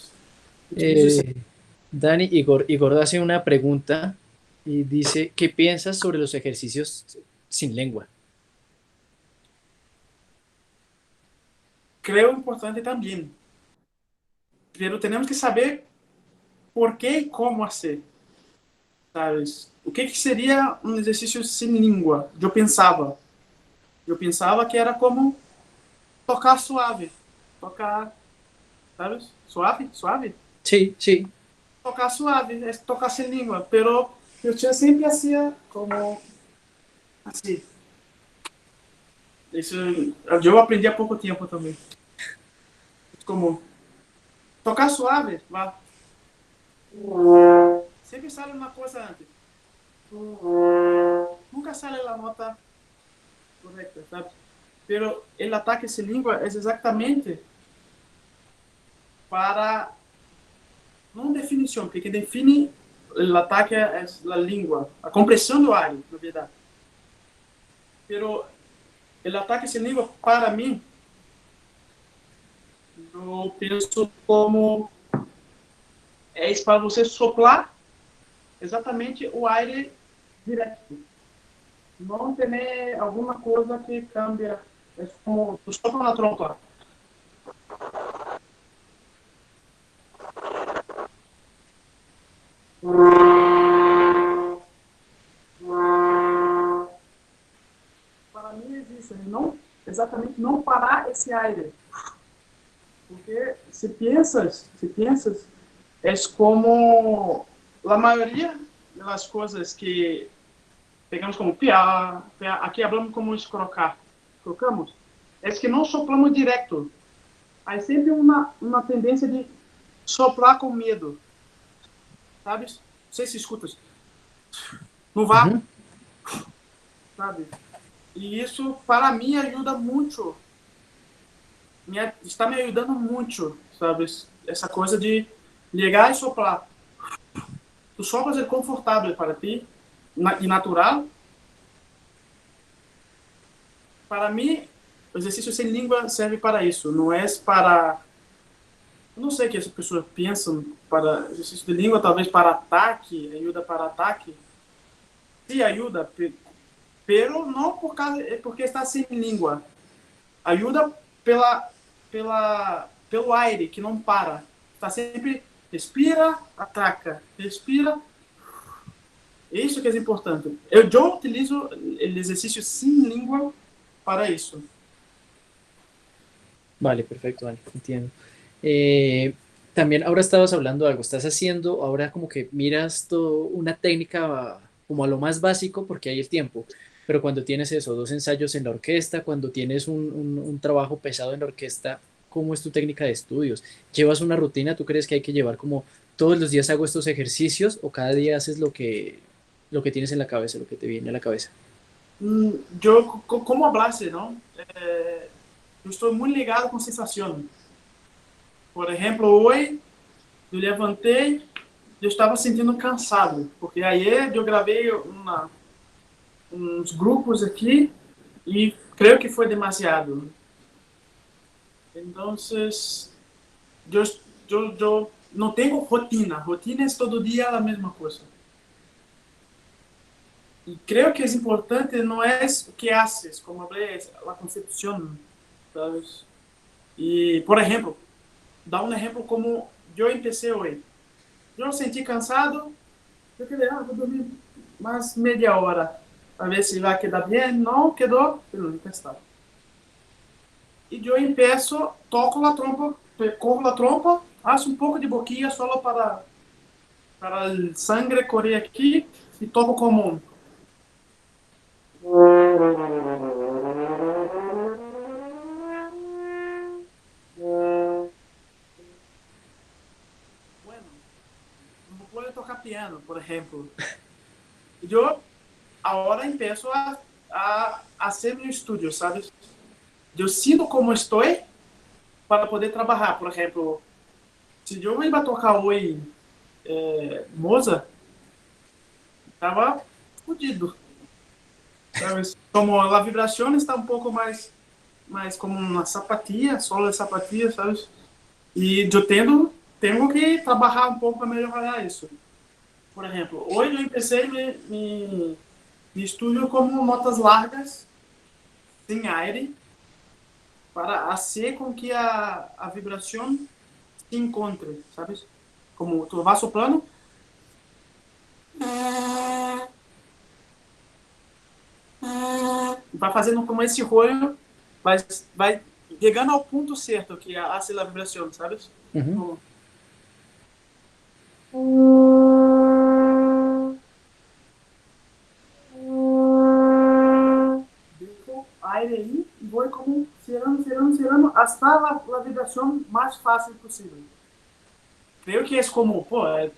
Utilizo esse. Eh, Dani, Igor hace una pregunta y dice, ¿qué piensas sobre los ejercicios sin lengua? creo importante también. Pero tenemos que saber por qué y cómo hacer, ¿sabes? O que seria um exercício sem língua? Eu pensava que era como tocar suave, tocar, ¿sabes? Suave, suave. Sí, sí. Tocar suave, es tocar sem língua, pero eu tinha sempre hacía como assim. Isso eu aprendi há pouco tempo também. Como tocar suave, vá. Sempre sale uma coisa antes. Nunca sale a nota correcta, ¿sabes? Pero el ataque sin lengua es exactamente para, no definición, porque quien define el ataque es la lengua, la compresión del aire, na verdade. Pero el ataque sin lengua, para mí, eu penso como é para você soplar exatamente o aire direto. Não ter alguma coisa que cambia. É como tu sopra na trompa. Para mim existe, não exatamente não parar esse aire. Porque se piensas, é como a maioria das coisas que pegamos como piar, aqui falamos como escrocar, colocamos, é que não sopramos direto. Há sempre uma tendência de soprar com medo, sabe? Não sei se escutas. Não vá, Ujú. sabe? E isso, para mim, ajuda muito. Está me ajudando muito, sabe? Essa coisa de ligar e soprar. Tu sopras é confortável para ti e natural. Para mim, o exercício sem língua serve para isso. Não é para... Eu não sei o que as pessoas pensam para exercício de língua, talvez para ataque, ajuda para ataque. Sim, ajuda, pero não porque está sem língua. Ajuda pelo aire que não para. Está sempre respira, ataca, respira. Isso que é importante. Eu utilizo o exercício sem língua para isso. Vale, perfecto, vale, entiendo. Eh, También ahora estabas hablando de algo, estás haciendo, ahora como que miras todo una técnica como a lo más básico porque hay el tiempo, pero cuando tienes eso, dos ensayos en la orquesta, cuando tienes un trabajo pesado en la orquesta, ¿cómo es tu técnica de estudios? ¿Llevas una rutina? ¿Tú crees que hay que llevar como todos los días hago estos ejercicios o cada día haces lo que tienes en la cabeza, lo que te viene a la cabeza? Eu, como hablaste, não? Eu estou muito ligado com sensação. Por exemplo, hoje eu levantei, eu estava sentindo cansado, porque ayer eu gravei uns grupos aqui e creio que foi demasiado. Então, eu não tenho rotina. Rotina é todo dia a mesma coisa. E creio que é importante não é o que haces, como falei, a concepção, sabes? E, por exemplo, dá um exemplo como eu comecei hoje. Eu senti cansado, eu falei, vou dormir mais meia hora, a ver se vai quedar bem. Não quedou, pero não está. E eu empeço, toco a trompa, corro a trompa, faço um pouco de boquinha só para o sangue correr aqui e toco como bueno, não pode tocar piano, por exemplo. Eu agora empeço a hacer meu estudo, sabe? Eu sinto como estou para poder trabalhar. Por exemplo, se eu ia tocar hoje Mozart, estava fodido. Como a vibração está um pouco mais como uma sapatilha, solo de sapatilha, sabe? E eu tenho que trabalhar um pouco para melhorar isso. Por exemplo, hoje eu comecei meu estudo como notas largas, sem aire, para fazer com que a vibração se encontre, sabes? Como tu vas soprando, vai fazendo como esse rolo, vai chegando ao ponto certo que hace a vibração, sabes? Ujú. Como, dejo aire aí e vou como cerrando, hasta a vibração mais fácil possível. Creio que é como, pô, é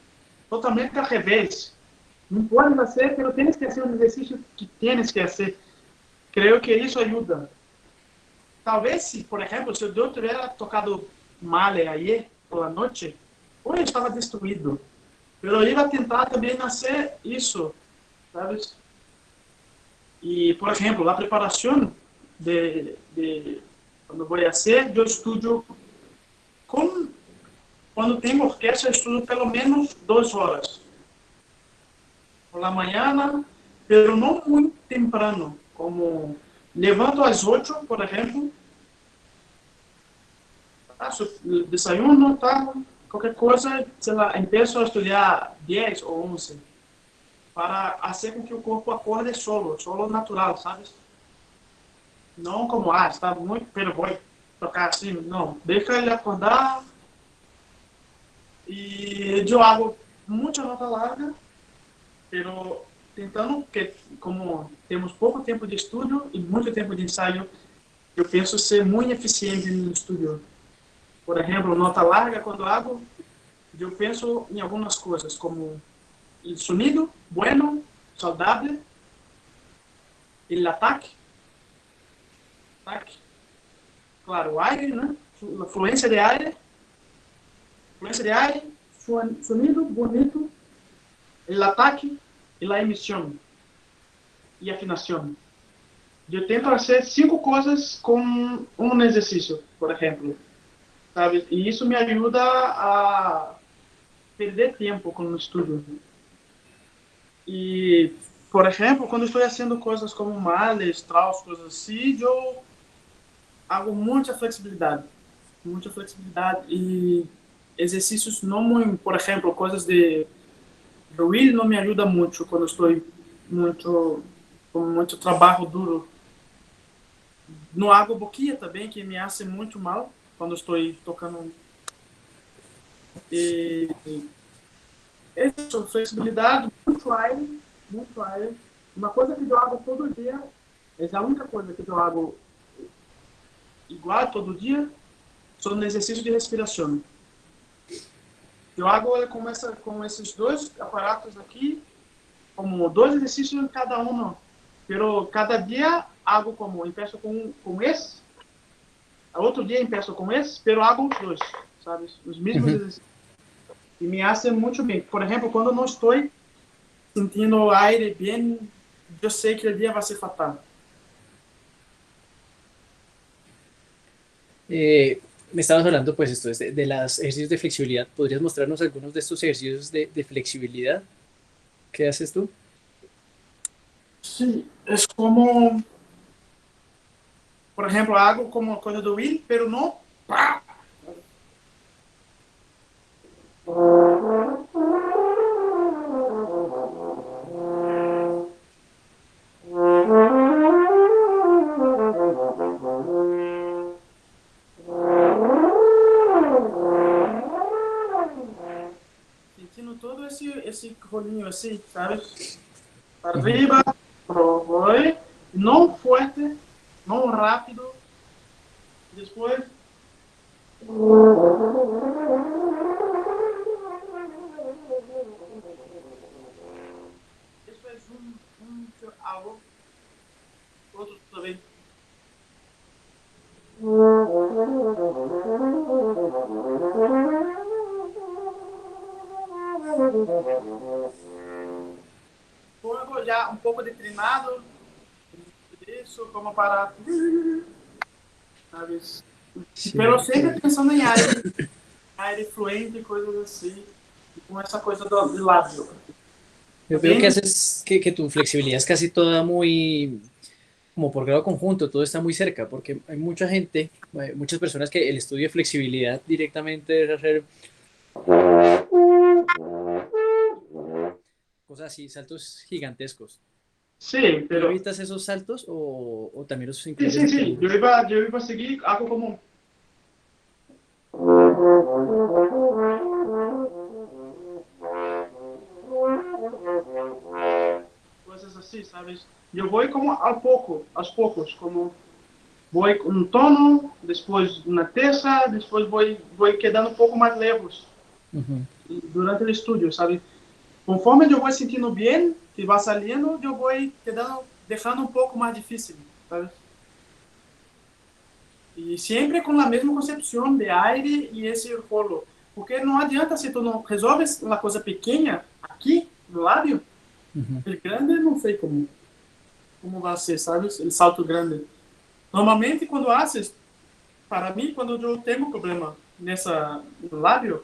totalmente ao revés. Não pode fazer, mas tens que fazer um exercício que tens que fazer. Creio que isso ajuda. Talvez, se, por exemplo, se eu tivesse tocado mal aí pela noite, hoje estava destruído. Eu ia tentar também nascer isso, sabes? E, por exemplo, a preparação de quando vou fazer, eu estudo com, quando tenho orquestra, eu estudo pelo menos 2 horas. Por la manhã, pero não muito temprano, como levanto às 8, por exemplo, faço desayuno, tá? Qualquer coisa, sei lá, começo a estudar 10 ou 11, para fazer com que o corpo acorde solo natural, sabes? Não como, está muito, pero vou tocar assim, não. Deixa ele acordar e eu hago muita nota larga, pero tentando, que como temos pouco tempo de estudo e muito tempo de ensaio, eu penso ser muito eficiente no estudo. Por exemplo, nota larga, quando hago, eu penso em algumas coisas, como o sonido, bueno, saudável, o ataque, claro, o aire, né? A fluência de aire, sonido, bonito, o ataque e a emissão e afinação. Eu tento fazer 5 coisas com um exercício, por exemplo, sabe? E isso me ajuda a perder tempo com o estudo. E, por exemplo, quando estou fazendo coisas como males, traus, coisas assim, eu hago muita flexibilidade e exercícios não muito, por exemplo, coisas de will não me ajuda muito quando estou muito com muito trabalho duro. No hago boquinha também, que me hace muito mal quando estou tocando. E isso, flexibilidade, muito aire, muito aire. Uma coisa que eu hago todo dia, essa é a única coisa que eu hago igual todo dia, são exercícios de respiração. Eu hago com esses dois aparatos aqui, como 2 exercícios em cada um. Pero cada dia hago como, empeço com esse, outro dia empeço com esse, pero hago os dois, sabe? Os mesmos Ujú. exercícios. E me hace muito bem. Por exemplo, quando não estou sentindo o aire bem, eu sei que o dia vai ser fatal. Eh, Me estabas hablando, pues, esto es de los ejercicios de flexibilidad. ¿Podrías mostrarnos algunos de estos ejercicios de flexibilidad que haces tú? Sim, é como, por exemplo, hago como a coisa do will, pero não pá. Sentindo todo esse rolinho assim, sabe? Para Ujú. arriba, foi, não forte, não rápido, depois. Isso é algo, outro também. Foi já um pouco declinado, isso como para, sabe? Pero Sí, sempre pensando em aire fluente, coisas assim, com essa coisa do lábio. yo veo que Bem, haces que tu flexibilidad es casi toda muy, como por grado conjunto, todo está muy cerca, porque hay mucha gente, muchas personas que el estudio de flexibilidad directamente es hacer cosas así, saltos gigantescos. Sí, ¿Tú pero evitas esos saltos o también los sí, incluyes sí, entre sí. algunos? Yo iba a seguir algo como cosas así, ¿sabes? Yo voy como a poco, aos poucos, como voy con un tono, después una terça, después voy quedando un poco más lejos Ujú, durante el estudio, ¿sabes? Conforme yo voy sintiendo bien, que va saliendo, yo voy quedando, dejando un poco más difícil, ¿sabes? Y siempre con la misma concepción de aire y ese rolo. Porque no adianta si tú no resolves una cosa pequeña aquí, no labio, ujú. el grande não sei como vai ser, ¿sabes? El salto grande. Normalmente, quando haces, para mim, quando eu tenho problema nessa no lábio,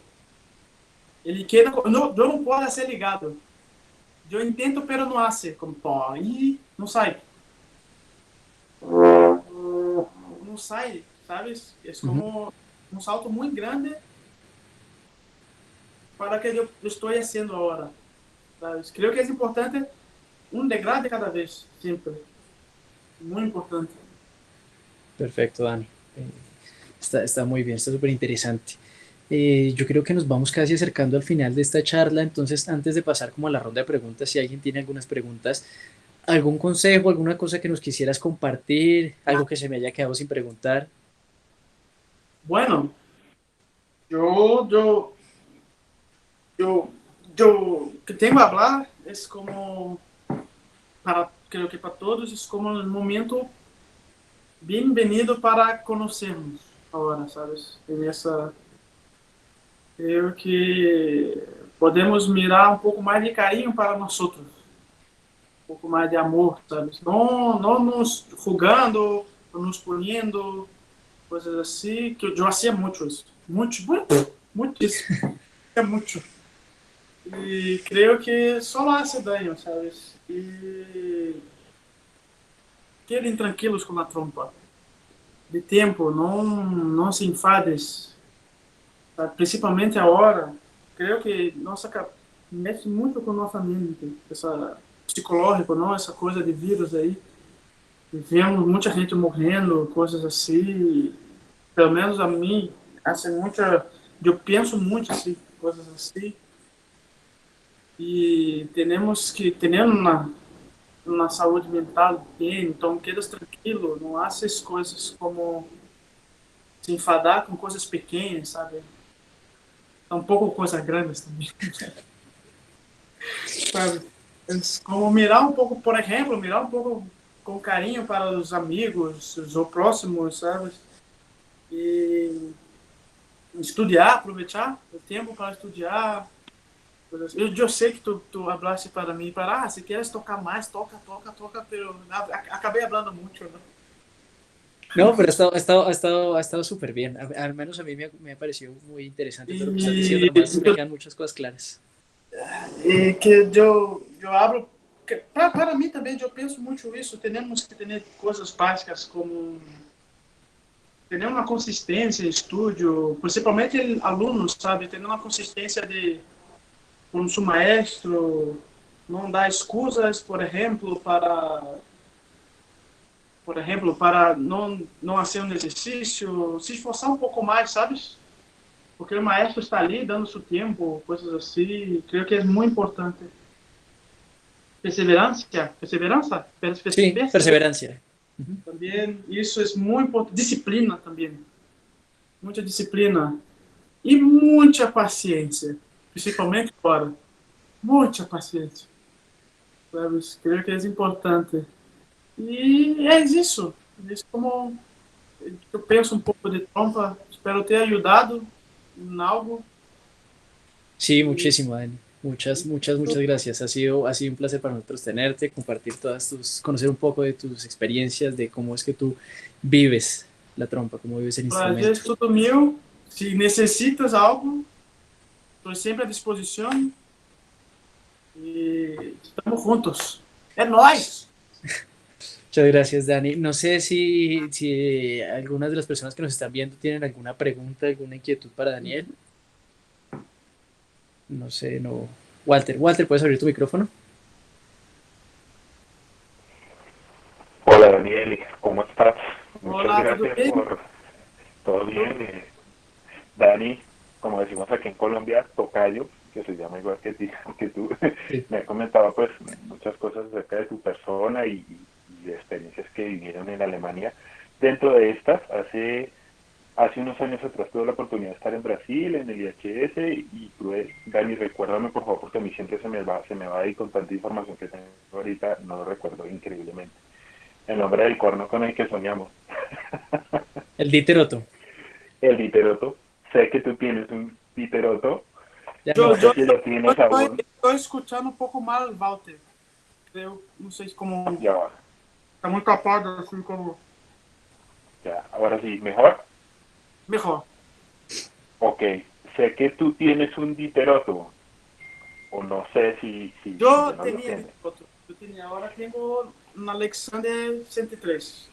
ele queda, não, eu não posso ser ligado. Eu intento, pero não hace, como pó, e não sai. Não sai, sabes? É Ujú. como um salto muito grande para que eu estou fazendo agora. ¿Sabes? Creo que é importante um degrau de cada vez, sempre. Muito importante. Perfecto, Dani. Eh, está muy bien, está súper interesante. Yo creo que nos vamos casi acercando al final de esta charla, entonces antes de pasar como a la ronda de preguntas, si alguien tiene algunas preguntas, algún consejo, alguna cosa que nos quisieras compartir, algo que se me haya quedado sin preguntar. Bueno, eu, eu, eu que tenho a falar é como para creo que para todos es como un momento bienvenido para conocernos ahora, ¿sabes? En esa creo que podemos mirar un poco más de cariño para nosotros, un poco más de amor, ¿sabes? No nos jugando, no nos poniendo, cosas así, que yo hacía mucho eso, muchísimo, mucho. Y creo que solo hace daño, ¿sabes? Y queden tranquilos con la trompa. De tempo, não se enfades, tá? Principalmente agora, creio que nossa mexe muito com nossa mente, essa psicológico, não essa coisa de vírus aí, vemos muita gente morrendo, coisas assim, pelo menos a mim, assim, muita, eu penso muito assim, coisas assim, e temos que ter uma saúde mental bem, então quedas tranquilo, não haces coisas como se enfadar com coisas pequenas, sabe? Tampouco coisas grandes também, sabe? Como mirar um pouco, por exemplo, mirar um pouco com carinho para os amigos, os próximos, sabe? E estudar, aproveitar o tempo para estudar. Eu sei que tu hablaste para mim, para, se queres tocar mais, toca, pero acabei hablando muito, né? No, pero ha estado súper bien. Al menos a mí me ha parecido muy interesante todo lo que estás diciendo. E, Además, me quedan muchas cosas claras. que eu abro que, para mim também eu penso muito isso, temos que ter coisas básicas como ter uma consistência em estúdio, principalmente alunos, sabe, ter uma consistência de com seu maestro, não dar excusas, por exemplo, para não fazer um exercício, se esforçar um pouco mais, sabes? Porque o maestro está ali dando seu tempo, coisas assim, creio que é muito importante. Perseverança, Sí, perseverancia. Ujú. também, isso é muito importante. Disciplina também, muita disciplina e muita paciência, principalmente agora. Muita paciência, sabe? Creio que é importante. E é isso. É isso como eu penso um pouco de trompa. Espero ter ajudado em algo. Sí, E, muchísimo, Dani. Muchas gracias. Ha sido un placer para nosotros tenerte, compartir conocer un poco de tus experiencias, de cómo es que tú vives la trompa, cómo vives el prazer instrumento. é tudo meu. Se necessitas algo, estou sempre à disposição. E estamos juntos. É nóis! Muchas gracias, Dani. No sé si algunas de las personas que nos están viendo tienen alguna pregunta, alguna inquietud para Daniel. No sé, no. Walter, ¿puedes abrir tu micrófono? Hola Daniel, ¿cómo estás? Muchas Hola, ¿todo gracias bien? por todo ¿Todo? bien. Dani, como decimos aquí en Colombia, tocayo, que se llama igual que, que tú, Sí. me ha comentado pues muchas cosas acerca de tu persona y de experiencias que vivieron en Alemania. Dentro de estas, hace unos años atrás tuve la oportunidad de estar en Brasil, en el IHS, y tuve, Dani, recuérdame por favor, porque a mí siempre se me va y con tanta información que tengo ahorita, no lo recuerdo increíblemente. El nombre del corno con el que soñamos. El diteroto. El diteroto. Sé que tú tienes un diteroto. Ya No Yo, sé yo, si lo yo tienes estoy, aún. estoy escuchando un poco mal, Walter. Eu não sei como Ya va. está muito apagado, assim como Ya. Ahora sí, mejor. mejor. Ok. Sé que tú tienes un diteroto. O no sé si Eu ya no lo tinha tienes. outro. Eu tinha, agora tenho um Alexander 103.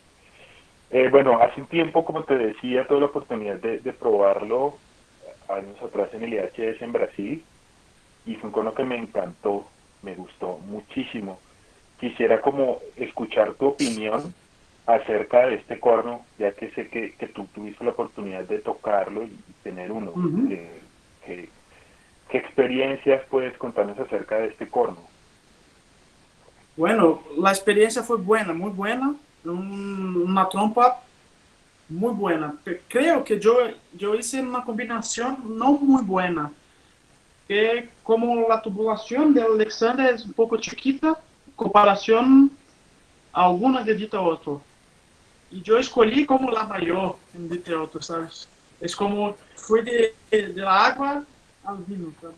Bueno, hace un tiempo, como te decía, tuve la oportunidad de probarlo años atrás en el IHS en Brasil y fue un cono que me encantó, me gustó muchísimo. Quisiera como escuchar tu opinión acerca de este corno, ya que sé que tú tuviste la oportunidad de tocarlo y tener uno. Uhum. ¿Qué, qué experiencias puedes contarnos acerca de este corno? Bueno, a experiência foi buena, muito buena. Uma trompa muito buena. Creo que eu hice uma combinação não muito buena. Que como a tubulação do Alexander é um pouco chiquita, comparação a alguma de dita outro. E eu escolhi como la maior em dita outro, sabes? É como fui de la água ao vinho, sabe?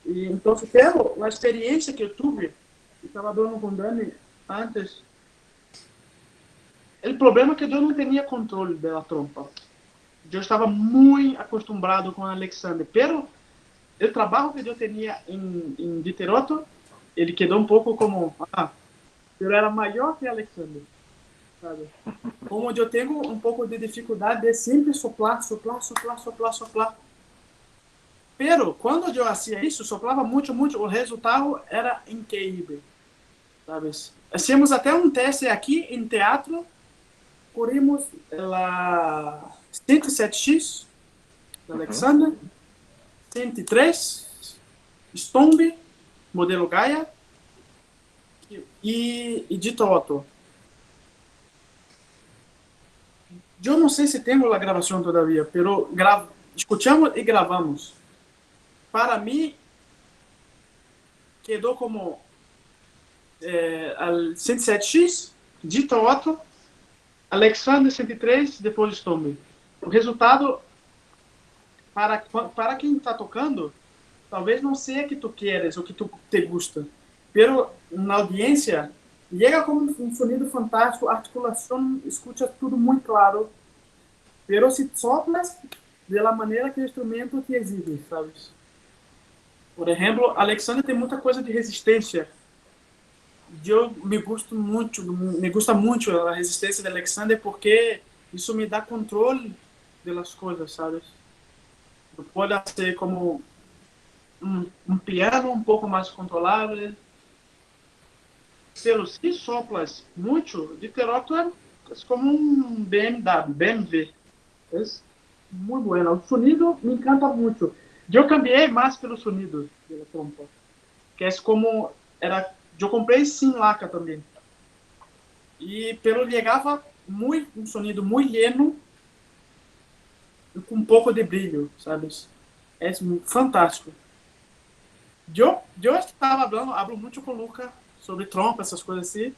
E então, pero a experiência que eu tive, que estava dando com Dani antes, o problema é que eu não tinha controle da trompa. Eu estava muito acostumado com o Alexander, pero o trabalho que eu tinha em Diteroto, ele quedou um pouco como, eu era maior que Alexander, sabe? Como eu tenho um pouco de dificuldade de sempre soplar, soplar, soplar, soplar, soplar. Pero quando eu fazia isso, soplava muito, muito, o resultado era incrível, sabe? Hacíamos até um teste aqui em teatro, corrimos a 107X, da Ujú. Alexander, 103, Stomb, modelo Gaia, e Dito Otto. Eu não sei se tenho a gravação todavia, pero escutamos e gravamos. Para mim, quedou como al 107X, Dito Otto, Alexander 103, depois Stomb. O resultado, para quem está tocando, talvez não seja que tu queres ou que tu te gusta, pero na audiência chega como um sonido fantástico, a articulação escuta tudo muito claro, pero se soplas de la maneira que o instrumento te exige, sabes? Por exemplo, Alexander tem muita coisa de resistência. Eu me gusta muito a resistência de Alexander porque isso me dá controle das coisas, sabes? Pode ser como um piano um pouco mais controlável. Pero se soplas muito, Diteroto é como um BMW. É muito bueno. O sonido me encanta muito. Eu cambiei mais pelo sonido da trompa. Que é como era. Eu comprei sem laca também. E pelo chegava muito um sonido muito lleno com um pouco de brilho, sabes? É fantástico. Eu estava hablo muito com o Luca sobre trompa, essas coisas assim.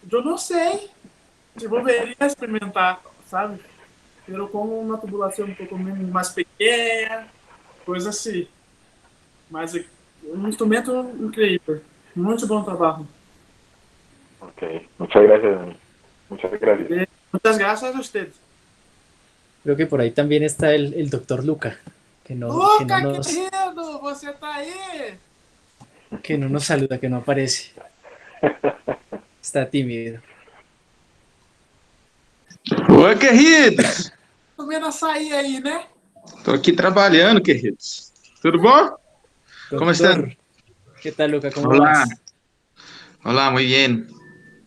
Eu não sei se volveria a experimentar, sabe? Pero com uma tubulação um pouco mais pequena, coisa assim. Mas é um instrumento incrível. Muito bom trabalho. Ok, muchas gracias, Dani. Muchas gracias. Muitas graças a você. Creo que por ahí también está el doctor Luca, Luca, querido, você tá aí? que no nos saluda, que no aparece. Está tímido. Oi, queridos! Comendo açaí aí, né? Tô aqui trabalhando, queridos. Tudo bom? ¿Cómo están? Doctor, ¿qué tal, Luca? ¿Cómo Hola, vas? hola, muy bien.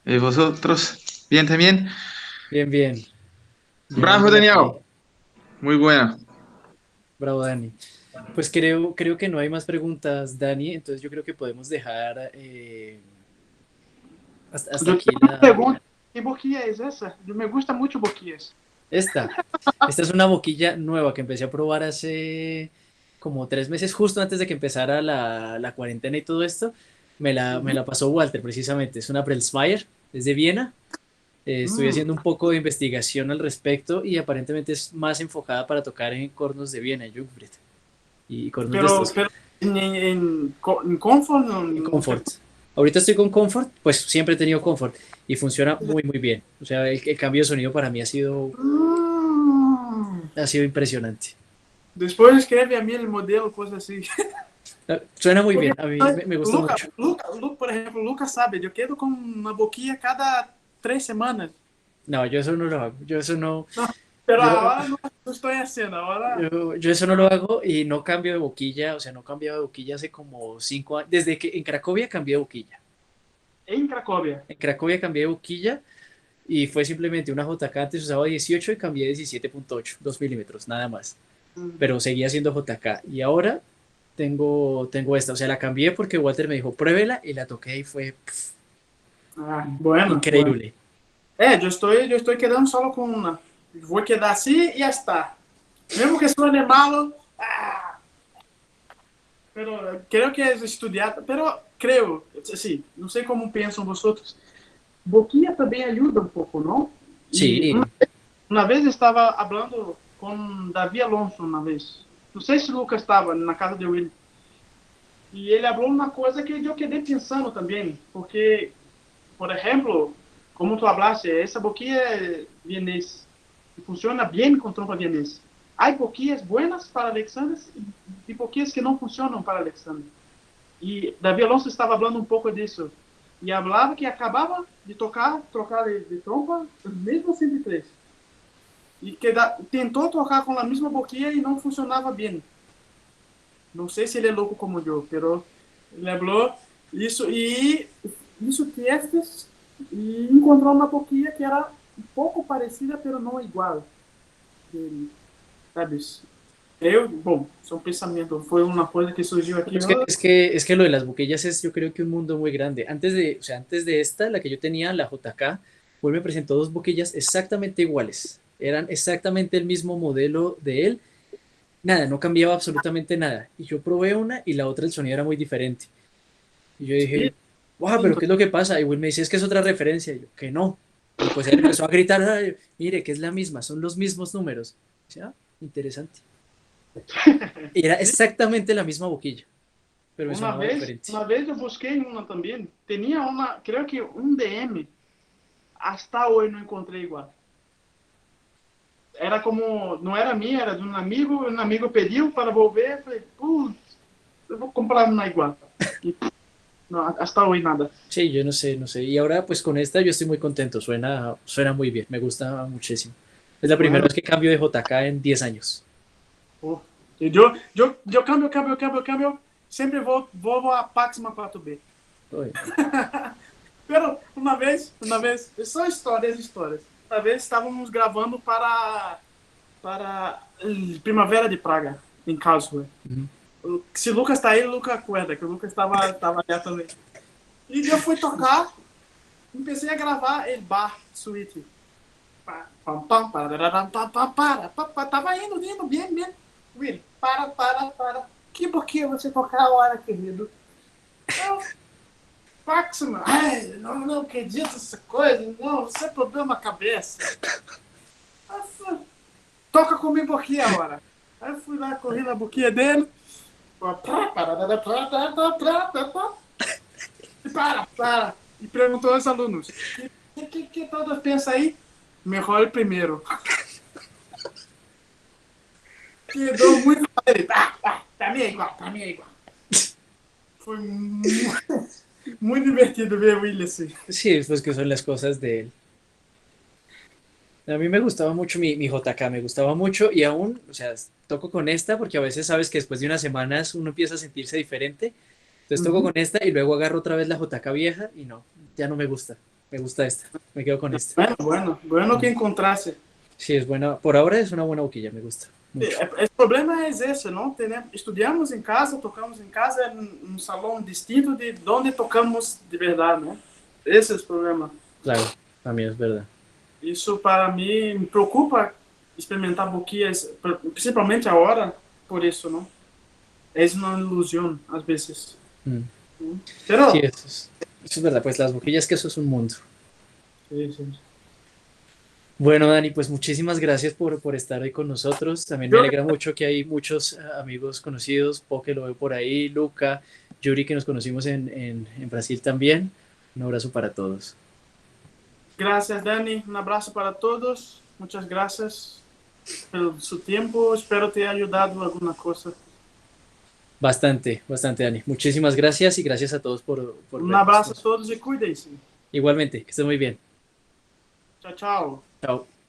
¿Y vosotros? ¿Bien también? Bien, bien. Bravo, Llevándola Daniel. aquí. Muy buena. Bravo, Dani. Pues creo que no hay más preguntas, Dani, entonces yo creo que podemos dejar hasta Eu aquí tenho uma pergunta. Que boquinha é essa? Me gusta muito boquinhas. esta. Esta es una boquilla nueva que empecé a probar hace como 3 meses, justo antes de que empezara la cuarentena y todo esto. Me la pasó Walter, precisamente. Es una Prelsmayer, es de Viena. Estoy haciendo un poco de investigación al respecto y aparentemente es más enfocada para tocar en cornos de Viena, Jungfried y cornos de estos. Pero em Comfort En não tem. Comfort. Ahorita estoy con Comfort, pues siempre he tenido Comfort y funciona muy, muy bien. O sea, el cambio de sonido para mí ha sido impresionante. Depois escreve a mim o modelo, coisa assim. Suena muy Porque bien, a mí me gustó Luca, mucho. por exemplo, o Lucas sabe, eu quedo com uma boquinha cada 3 semanas. No, yo eso no lo hago. Yo eso no, Não, pero yo, agora não estou fazendo, agora. yo eso no lo hago y no cambio de boquilla. O sea, no he cambiado de boquilla hace como 5 años. Desde que en Cracovia cambié de boquilla. Em Cracóvia. En Cracovia cambié de boquilla y fue simplemente una JK, antes usaba 18 y cambié 17.8, 2 milímetros, nada más. Pero seguía siendo JK y ahora tengo esta. O sea, la cambié porque Walter me dijo, pruébela y la toqué y fue Ah, bueno, bueno. increíble. Eu estou quedando só com uma. Vou quedar assim e já está. Mesmo que suene malo, pero creo que es estudiado, pero creo, sí, não sei como pensam vosotros. Boquinha também ajuda um pouco, não? Sí, E uma vez estava falando com Davi Alonso, uma vez. Não sei se o Lucas estava na casa de Will. E ele falou uma coisa que eu quedei pensando também, porque, por exemplo, como tu hablaste, essa boquinha é vienês, e funciona bem com trompa vienês. Há boquinhas buenas para Alexander e boquinhas que não funcionam para Alexander. E Davi Alonso estava falando um pouco disso. E falava que acabava de trocar de trompa, mesmo 103. E que tentou tocar com a mesma boquinha e não funcionava bem. Não sei se ele é louco como eu, pero ele falou isso e isso testes e encontrou uma boquinha que era um pouco parecida, pero não igual. Sabes? Bom, es un pensamiento, fue una cosa que surgió aquí. es que lo de las boquillas es, yo creo que un mundo muy grande. Antes de esta, la que yo tenía, la JK, Will me presentó dos boquillas exactamente iguales. Eran exactamente el mismo modelo de él. Nada, no cambiaba absolutamente nada. Y yo probé una y la otra el sonido era muy diferente. Y yo dije, wow, pero ¿qué es lo que pasa? Y Will me dice, es que es otra referencia. Y yo, que no. Y pues él empezó a gritar, "Ay, mire, que es la misma, son los mismos números. Y yo, interesante. Y era exactamente la misma boquilla, pero me sonaba diferente. Uma vez eu busquei uma também, tinha uma, creio que um DM, hasta hoje não encontrei igual. Era como, não era minha, era de um amigo pediu para volver, falei, putz, eu vou comprar uma igual. E, no, hasta hoy nada. Sí, yo no sé, no sé. Y ahora pues con esta yo estoy muy contento, suena muy bien, me gusta muchísimo. Es la primera vez que cambio de JK en 10 años. Oh. Eu cambio, sempre vou a Paxma 4B. Pero uma vez, são histórias. Uma vez estávamos gravando para Primavera de Praga, em Karlsruhe. Se o Lucas está aí, o Lucas acorda, que o Lucas estava lá também. E eu fui tocar, comecei a gravar el bar suite. Tava indo bem. Will, para. Que boquinha você tocar a hora, querido? Paxman, não acredito nessa coisa, não, você é problema na cabeça. Toca com minha boquinha agora. Aí eu fui lá, corri na boquinha dele. Para. E perguntou aos alunos: o que todos pensam aí? Melhor o primeiro. Quedou muito para ele. Pra mim é igual. Foi muy divertido ver a Will así. Sí, pues que son las cosas de él. A mí me gustaba mucho mi JK, me gustaba mucho y aún, o sea, toco con esta porque a veces sabes que después de unas semanas uno empieza a sentirse diferente. Entonces toco Uhum. con esta y luego agarro otra vez la JK vieja y no, ya no me gusta. Me gusta esta, me quedo con esta. Bueno que Mm. encontraste. Sí, es buena. Por ahora es una buena boquilla, me gusta mucho. O problema é esse, não? Estudamos em casa, tocamos em casa, num salão distinto de onde tocamos de verdade, né? Esse é o problema. Claro, también es verdad. Isso para mim me preocupa experimentar boquias, principalmente agora, por isso, não? É uma ilusão, às vezes. Mm. Sí, Pero, eso es verdad, pues las boquillas que eso es un mundo. sí, sí. Bueno, Dani, pues muchísimas gracias por estar hoy con nosotros. También me Yo, alegra mucho que hay muchos amigos conocidos, Poke lo veo por ahí, Luca, Yuri, que nos conocimos en Brasil también. Un abrazo para todos. gracias, Dani. Un abrazo para todos. Muchas gracias por su tiempo. Espero te haya ayudado alguna cosa. Bastante, bastante, Dani. Muchísimas gracias y gracias a todos por Un vernos. abrazo a todos y cuídense. Igualmente, que estés muy bien. Chao, chao. Chao.